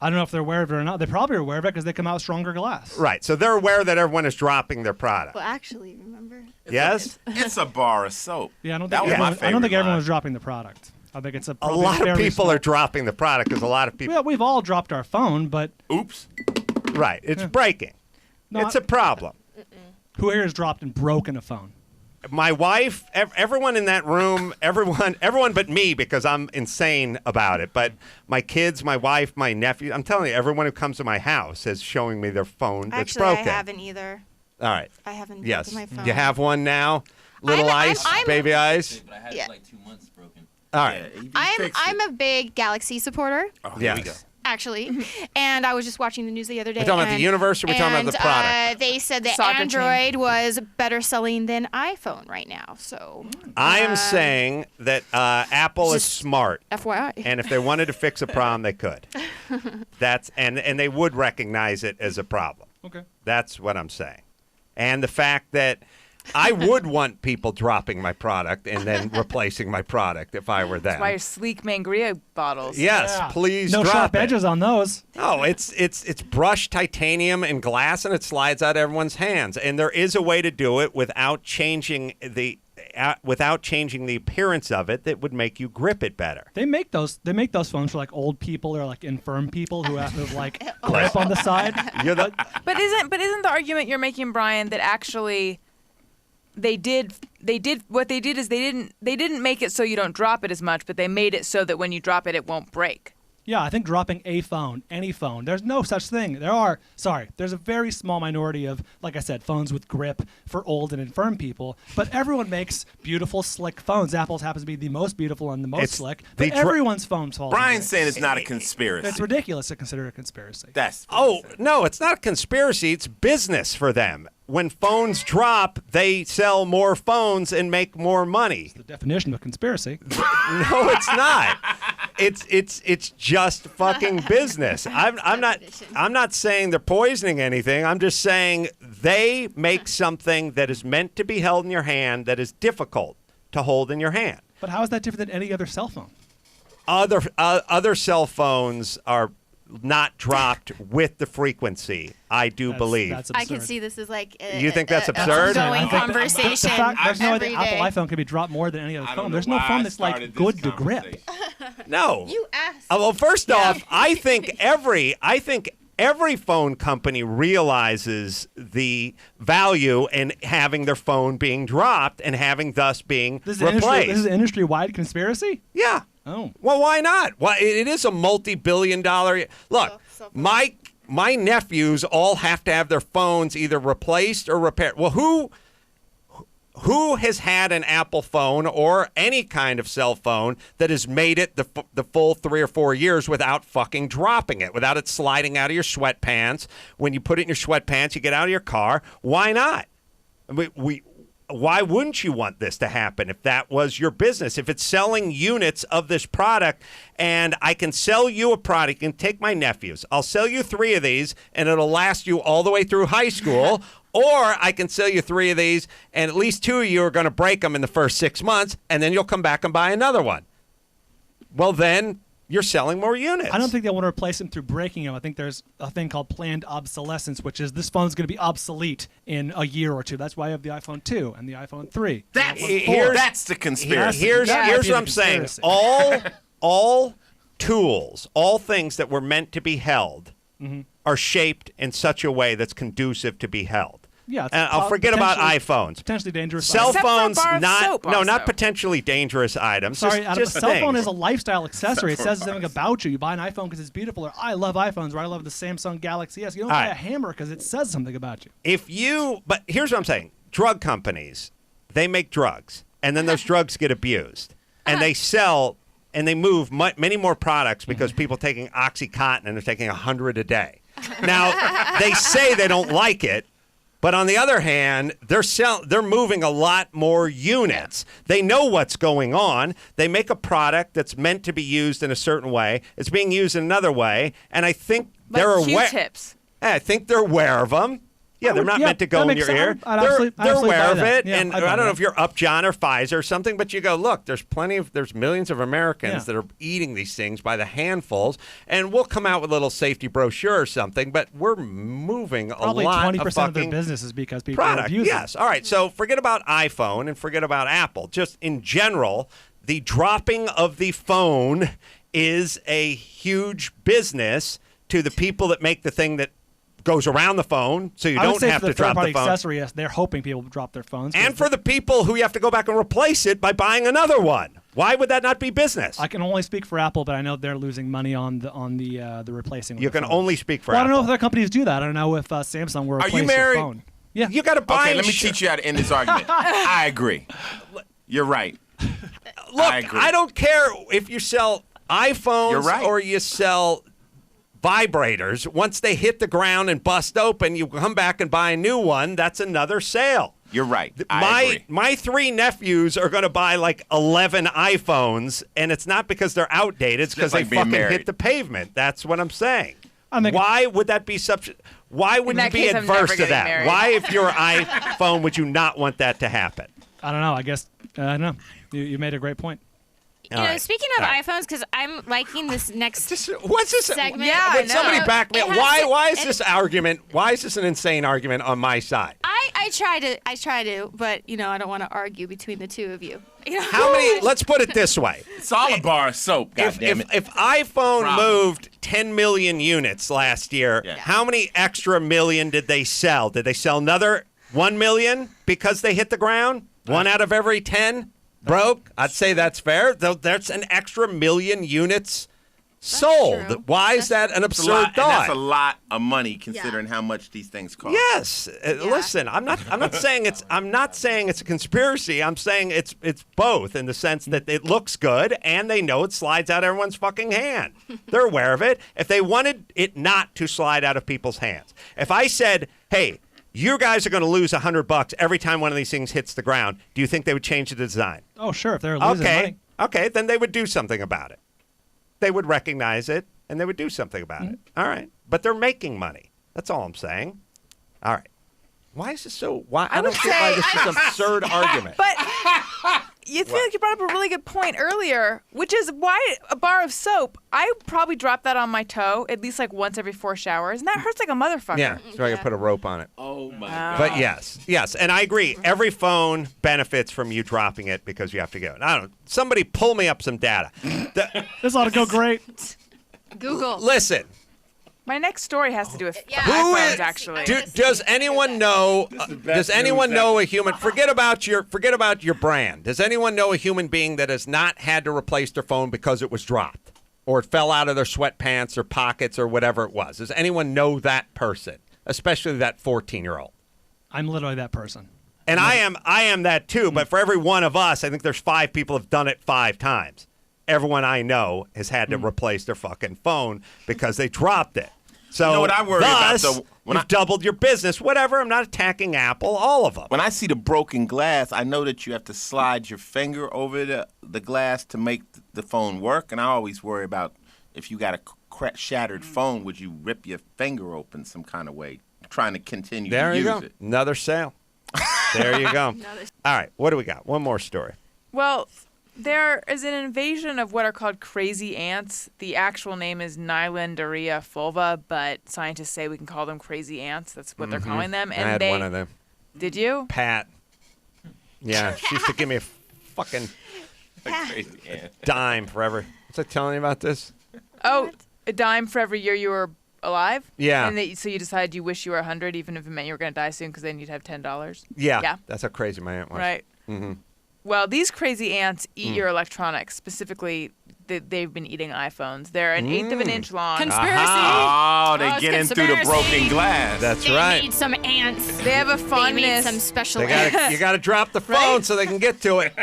I don't know if they're aware of it or not. They probably are aware of it because they come out with stronger glass. Right, so they're aware that everyone is dropping their product. Well, actually, remember? Yes? It's a bar of soap. Yeah, I don't That think was my everyone, I don't think favorite everyone's line. dropping the product. I think it's A probably lot of fairly people small. are dropping the product because a lot of people. Yeah, we've all dropped our phone, but Oops. Right, it's breaking. No, It's a problem. who here has dropped and broken a phone? My wife, everyone in that room, everyone but me because I'm insane about it. But my kids, my wife, my nephew, I'm telling you, everyone who comes to my house is showing me their phone that's Actually, broken. I haven't either. All right. I haven't Yes. broken my phone. You have one now? Little I'm- ice, I'm- baby ice? But I had Yeah. it for like 2 months broken. All right. I'm a big Galaxy supporter, Oh, here we go. Yes. actually, and I was just watching the news the other day. We're talking about the and- universe or we're talking about the and, product? They said that Soccer Android was better selling than iPhone right now. So I am saying that Apple is just- smart. FYI. And if they wanted to fix a problem, they could. And they would recognize it as a problem. Okay. That's what I'm saying. And the fact that I would want people dropping my product and then replacing my product if I were them. That's why your sleek Mangria bottles. Yes, Yeah. please No drop sharp it. edges on those. No, it's brushed titanium and glass, and it slides out of everyone's hands. And there is a way to do it without changing the appearance of it that would make you grip it better. They make those phones for like old people or like infirm people who have to like grip on the side. But isn't the argument you're making, Brian, that actually they did what they did is they didn't make it so you don't drop it as much, but they made it so that when you drop it, it won't break. Yeah, I think dropping a phone, any phone, there's no such thing. There's a very small minority of, like I said, phones with grip for old and infirm people, but everyone makes beautiful, slick phones. Apple's happens to be the most beautiful and the most slick, but everyone's phone falls. Brian's saying it's not a conspiracy. It's ridiculous to consider a conspiracy. No, it's not a conspiracy. It's business for them. When phones drop, they sell more phones and make more money. It's the definition of conspiracy. No, it's not. It's just fucking business. I'm not saying they're poisoning anything. I'm just saying they make something that is meant to be held in your hand that is difficult to hold in your hand. But how is that different than any other cell phone? Other cell phones are not dropped with the frequency. I do believe. That's I absurd. can see this is like You think that's absurd? ongoing I think conversation. The fact, there's no way every the Apple day. iPhone can be dropped more than any other I don't phone. know There's no why phone I that's like started this good to grip. conversation. No. You asked. Well, first off, I think every phone company realizes the value in having their phone being dropped and having thus being This replaced. is an industry-wide conspiracy? Yeah. Oh. Well, why not? Well, it is a multi-billion-dollar. Look, my nephews all have to have their phones either replaced or repaired. Well, who has had an Apple phone or any kind of cell phone that has made it the full 3 or 4 years without fucking dropping it, without it sliding out of your sweatpants? When you put it in your sweatpants, you get out of your car. Why not? Why wouldn't you want this to happen if that was your business? If it's selling units of this product and I can sell you a product, and take my nephews, I'll sell you 3 of these and it'll last you all the way through high school. Or I can sell you 3 of these and at least 2 of you are going to break them in the first 6 months and then you'll come back and buy another one. Well, then you're selling more units. I don't think they want to replace them through breaking them. I think there's a thing called planned obsolescence, which is this phone's going to be obsolete in a year or two. That's why you have the iPhone 2 and the iPhone 3. That's the conspiracy. Here's what I'm saying. All tools, all things that were meant to be held are shaped in such a way that's conducive to be held. Yeah, and I'll forget about iPhones. Potentially dangerous. Cell Except for a phones, bar of soap also. not potentially dangerous items. Sorry, just a cell phone things. is a lifestyle accessory. It says something about you. You buy an iPhone because it's beautiful, or I love iPhones, or I love the Samsung Galaxy S. You don't buy a hammer because it says something about you. But here's what I'm saying. Drug companies, they make drugs, and then those drugs get abused, and they sell and they move many more products because people taking OxyContin and they're taking 100 a day. Now, they say they don't like it. But on the other hand, they're moving a lot more units. They know what's going on. They make a product that's meant to be used in a certain way. It's being used in another way, and I think they're aware. Q-tips. I think they're aware of them. Yeah, they're not meant to go in your ear. They're aware of it, and I don't know if you're Upjohn or Pfizer or something, but you go, look, there's millions of Americans that are eating these things by the handfuls, and we'll come out with a little safety brochure or something, but we're moving Probably a lot 20% of of fucking their business is because people are product. abusing Yes, all right, so forget about iPhone and forget about Apple. Just in general, the dropping of the phone is a huge business to the people that make the thing that goes around the phone, so you don't have to drop the phone. Accessory, yes, they're hoping people will drop their phones. And for the people who you have to go back and replace it by buying another one. Why would that not be business? I can only speak for Apple, but I know they're losing money on the replacing. You can only speak for Apple. Apple. I don't know if other companies do that. I don't know if Samsung will replace you married? your phone. Yeah, you got to buy. Okay, let me teach you how to end this argument. I agree. You're right. Look, I agree. I don't care if you sell iPhones You're right. or you sell vibrators. Once they hit the ground and bust open, you come back and buy a new one. That's another sale. You're right. I agree. My 3 nephews are going to buy like 11 iPhones, and it's not because they're outdated. It's because like they being fucking married. hit the pavement. That's what I'm saying. Why would that be Why would you that be case, I'm never adverse to getting that? married. Why, if you're iPhone, would you not want that to happen? I don't know. I guess I don't know. You made a great point. You know, speaking of iPhones, because I'm liking this next What's this segment. Yeah, Would somebody No, back me it up? has Why to- is this argument? Why is this an insane argument on my side? I try to, but you know, I don't want to argue between the two of you. You know? How many? Let's put it this way: It's all a bar of soap. if Goddammit. if iPhone Problem. moved 10 million units last year, Yeah. how many extra million did they sell? Did they sell another 1 million because they hit the ground? 1 out of every 10 broke. I'd say that's fair. Though that's an extra million units sold. true. Why is that an It's a absurd lot, and thought? that's a lot of money considering how much these things cost. Yes. Listen, I'm not saying it's a conspiracy. I'm saying it's both in the sense that it looks good and they know it slides out everyone's fucking hand. They're aware of it. If they wanted it not to slide out of people's hands. If I said, "Hey, you guys are going to lose $100 every time one of these things hits the ground," do you think they would change the design? Oh, sure. If they're losing money. Okay, then they would do something about it. They would recognize it, and they would do something about it. All right. But they're making money. That's all I'm saying. All right. Why is this so... Why? I don't get why this is an absurd argument. But you feel like you brought up a really good point earlier, which is why a bar of soap. I probably drop that on my toe at least like once every 4 showers, and that hurts like a motherfucker. Yeah, so I can put a rope on it. Oh my God. But yes, and I agree. Every phone benefits from you dropping it because you have to go. I don't know. Somebody pull me up some data. This ought to go great. Google. Listen, My next story has to do with Yeah. Who iPhones, is- actually. does anyone know? Does anyone news know ever. a human? Forget about your brand. Does anyone know a human being that has not had to replace their phone because it was dropped, or it fell out of their sweatpants or pockets or whatever it was? Does anyone know that person, especially that 14-year-old? I'm literally that person. And I am that too. But for every one of us, I think there's 5 people have done it 5 times. Everyone I know has had to replace their fucking phone because they dropped it. So You know what I worry about, thus, though? When you've doubled your business. Whatever. I'm not attacking Apple. All of them. When I see the broken glass, I know that you have to slide your finger over the glass to make the phone work. And I always worry about if you got a shattered phone, would you rip your finger open some kind of way, trying to continue There to you use go. it. Another sale. There you go. All right. What do we got? One more story. Well, there is an invasion of what are called crazy ants. The actual name is Nylanderia fulva, but scientists say we can call them crazy ants. That's what they're calling them. And I had they, one of them. Did you? Pat. Yeah, she used to give me a fucking Crazy, yeah. dime forever. Was I telling you about this? Oh, a dime for every year you were alive? Yeah. And so you decided you wish you were 100, even if it meant you were going to die soon, because then you'd have $10. Yeah. Yeah. That's how crazy my aunt was. Right. Mm-hmm. Well, these crazy ants eat your electronics. Specifically, they've been eating iPhones. They're an eighth of an inch long. Conspiracy. Oh, they Oh, it's get in through the conspiracy. broken glass. That's They right. need some ants. They have a They need fondness. some special You ants. got to drop the phone so they can get to it.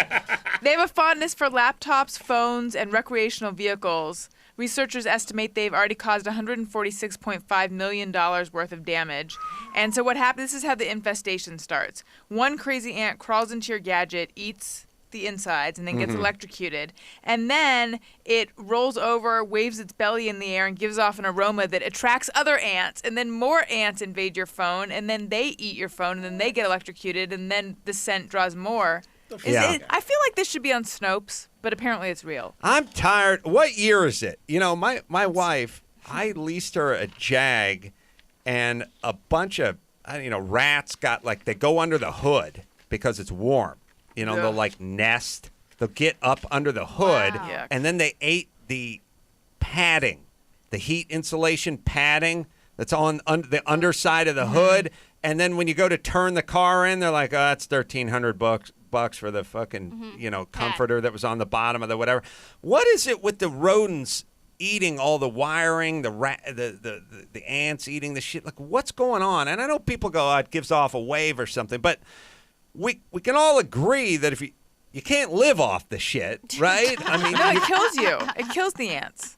They have a fondness for laptops, phones, and recreational vehicles. Researchers estimate they've already caused $146.5 million worth of damage. And so what happens, this is how the infestation starts. One crazy ant crawls into your gadget, eats the insides, and then gets electrocuted. And then it rolls over, waves its belly in the air, and gives off an aroma that attracts other ants. And then more ants invade your phone, and then they eat your phone, and then they get electrocuted, and then the scent draws more. Yeah. I feel like this should be on Snopes, but apparently it's real. I'm tired. What year is it? You know, my wife, I leased her a Jag, and a bunch of, rats they go under the hood because it's warm. You know, they'll nest. They'll get up under the hood, Wow. Yuck. and then they ate the padding, the heat insulation padding that's on the underside of the hood. And then when you go to turn the car in, they're like, "Oh, that's $1,300 for the fucking comforter that was on the bottom of the whatever." What is it with the rodents eating all the wiring, the ants eating the shit? Like, what's going on? And I know people go, "Oh, it gives off a wave or something," but we can all agree that if you can't live off the shit, right? I mean, No, it kills you. It kills the ants.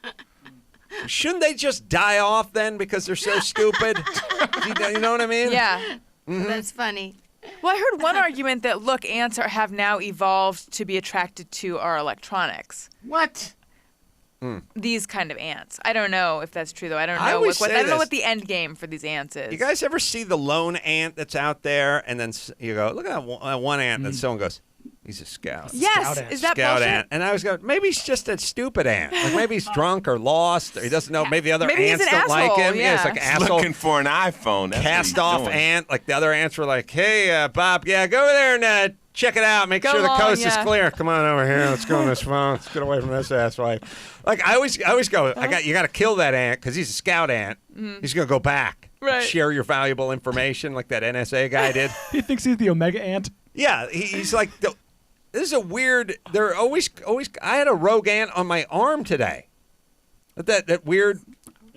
shouldn't they just die off then because they're so stupid? You know what I mean? Yeah. That's funny. Well, I heard one argument that, look, ants have now evolved to be attracted to our electronics. What? these kind of ants. I don't know if that's true though. I don't I know always say I don't know this. what the end game for these ants is. You guys ever see the lone ant that's out there, and then you go, look at that one ant, and someone goes, he's a scout. Yes, is that Scout bullshit? ant. And I always go, maybe he's just a stupid ant. Like maybe he's drunk or lost, or he doesn't know. Maybe the other Maybe he's ants an don't like asshole, him. yeah. He's like an He's asshole. looking for an iPhone. That's what he's Cast off doing. ant. Like the other ants were like, hey, Bob, go over there and check it out. Make Go sure the along, coast is yeah. clear. Come on over here. Let's go on this phone. Let's get away from this asswipe. Like I always go. You got to kill that ant because he's a scout ant. He's gonna go back, Right. share your valuable information like that NSA guy did. He thinks he's the Omega Ant. Yeah, he's like. This is a weird. They're always. I had a rogue ant on my arm today. That weird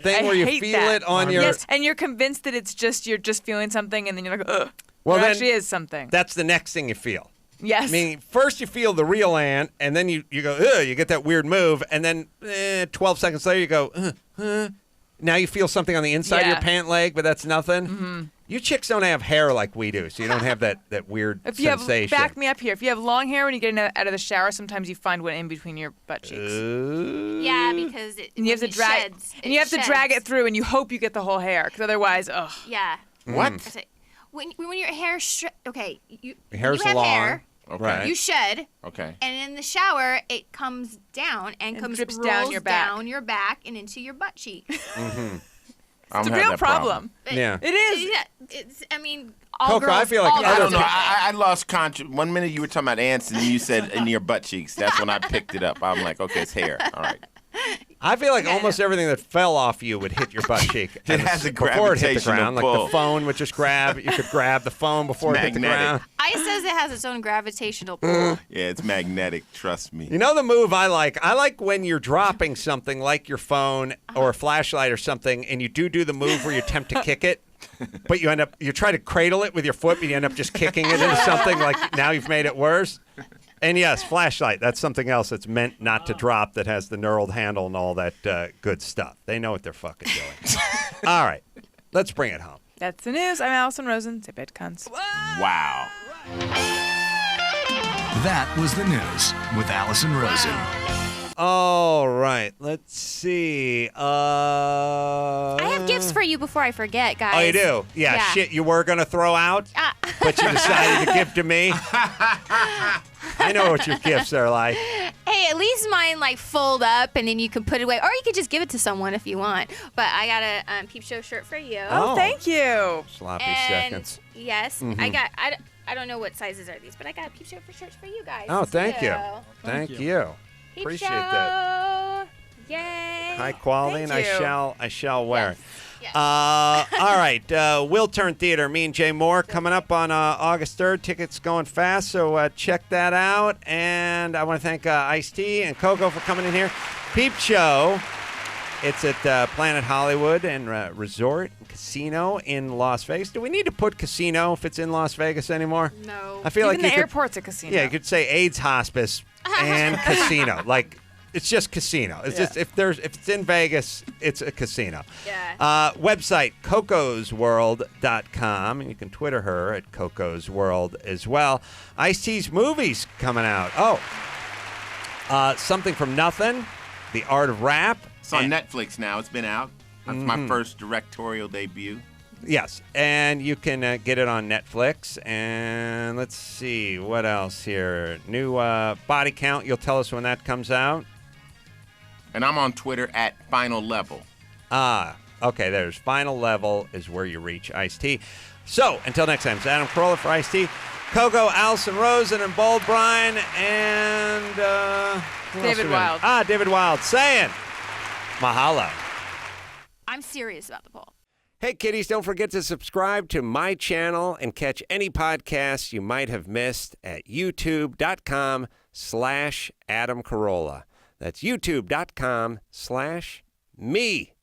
thing I where you hate feel that. it on your. Yes, and you're convinced that you're just feeling something, and then you're like, ugh. Well, there then actually is something. That's the next thing you feel. Yes. I mean, first you feel the real ant, and then you go, ugh, you get that weird move, and then 12 seconds later you go, now you feel something on the inside of your Yeah. pant leg, but that's nothing. You chicks don't have hair like we do, so you don't have that weird If you sensation. have, back me up here. If you have long hair when you get out of the shower, sometimes you find one in between your butt cheeks. Yeah, because and you have to drag, and you have to drag it through, and you hope you get the whole hair, because otherwise, ugh. Yeah. What? When your hair okay, you Hair's you have long. hair, Okay. Right. you shed, Okay. and in the shower it comes down and comes drips rolls down your back. down your back and into your butt cheek. It's a real problem. Yeah. It is. Yeah, it's. I mean, all Coco, girls. I feel like all I I girls don't know. do it. I lost conscious. 1 minute you were talking about ants, and then you said in your butt cheeks. That's when I picked it up. I'm like, okay, it's hair. All right. I feel like almost everything that fell off you would hit your butt cheek. It has a before it hit the gravitational ground. Like pull. the phone would just grab. You could grab the phone before it hit the magnetic. ground. Ice says it has its own gravitational pull. Yeah, it's magnetic. Trust me. You know the move I like? I like when you're dropping something like your phone or a flashlight or something, and you do the move where you attempt to kick it, but you try to cradle it with your foot, but you end up just kicking it into something like now you've made it worse. And yes, flashlight, that's something else that's meant not to drop that has the knurled handle and all that good stuff. They know what they're fucking doing. All right, let's bring it home. That's the news. I'm Alison Rosen. Zip it, cunts. Wow. That was the news with Alison Rosen. All right, let's see. I have gifts for you before I forget, guys. Oh, you do? Yeah, shit you were going to throw out, but you decided to give to me. I know what your gifts are like. Hey, at least mine like fold up and then you can put it away, or you could just give it to someone if you want. But I got a Peep Show shirt for you. Oh, thank you. Sloppy And seconds. yes, I don't know what sizes are these, but I got a Peep Show for shirts for you guys. Oh, thank you. too. Thank you. Peep Appreciate Show. that. Yay. High quality, and Thank you. I shall wear it. Yes. All right, Will Turn Theater, me and Jay Moore coming up on August 3rd. Tickets going fast, so check that out. And I want to thank Ice-T and Coco for coming in here. Peep Show, it's at Planet Hollywood and Resort and Casino in Las Vegas. Do we need to put casino if it's in Las Vegas anymore? No. I feel Even like the you airport's a casino. Yeah, you could say AIDS hospice and casino. Like, it's just casino. It's just if it's in Vegas, it's a casino. Yeah. Website cocosworld.com, and you can Twitter her at Coco's World as well. Ice-T's movies coming out. Something from Nothing, The Art of Rap. It's on Netflix now. It's been out. That's my first directorial debut. Yes, and you can get it on Netflix. And let's see, what else here? New Body Count. You'll tell us when that comes out. And I'm on Twitter at Final Level. Okay, there's Final Level is where you reach Ice-T. So, until next time, it's Adam Carolla for Ice-T, Coco, Alison Rosen, and Bold Brian, and who else David we Wild. got? David Wild saying mahalo. I'm serious about the poll. Hey, kiddies, don't forget to subscribe to my channel and catch any podcasts you might have missed at youtube.com/Adam Carolla. That's youtube.com/me.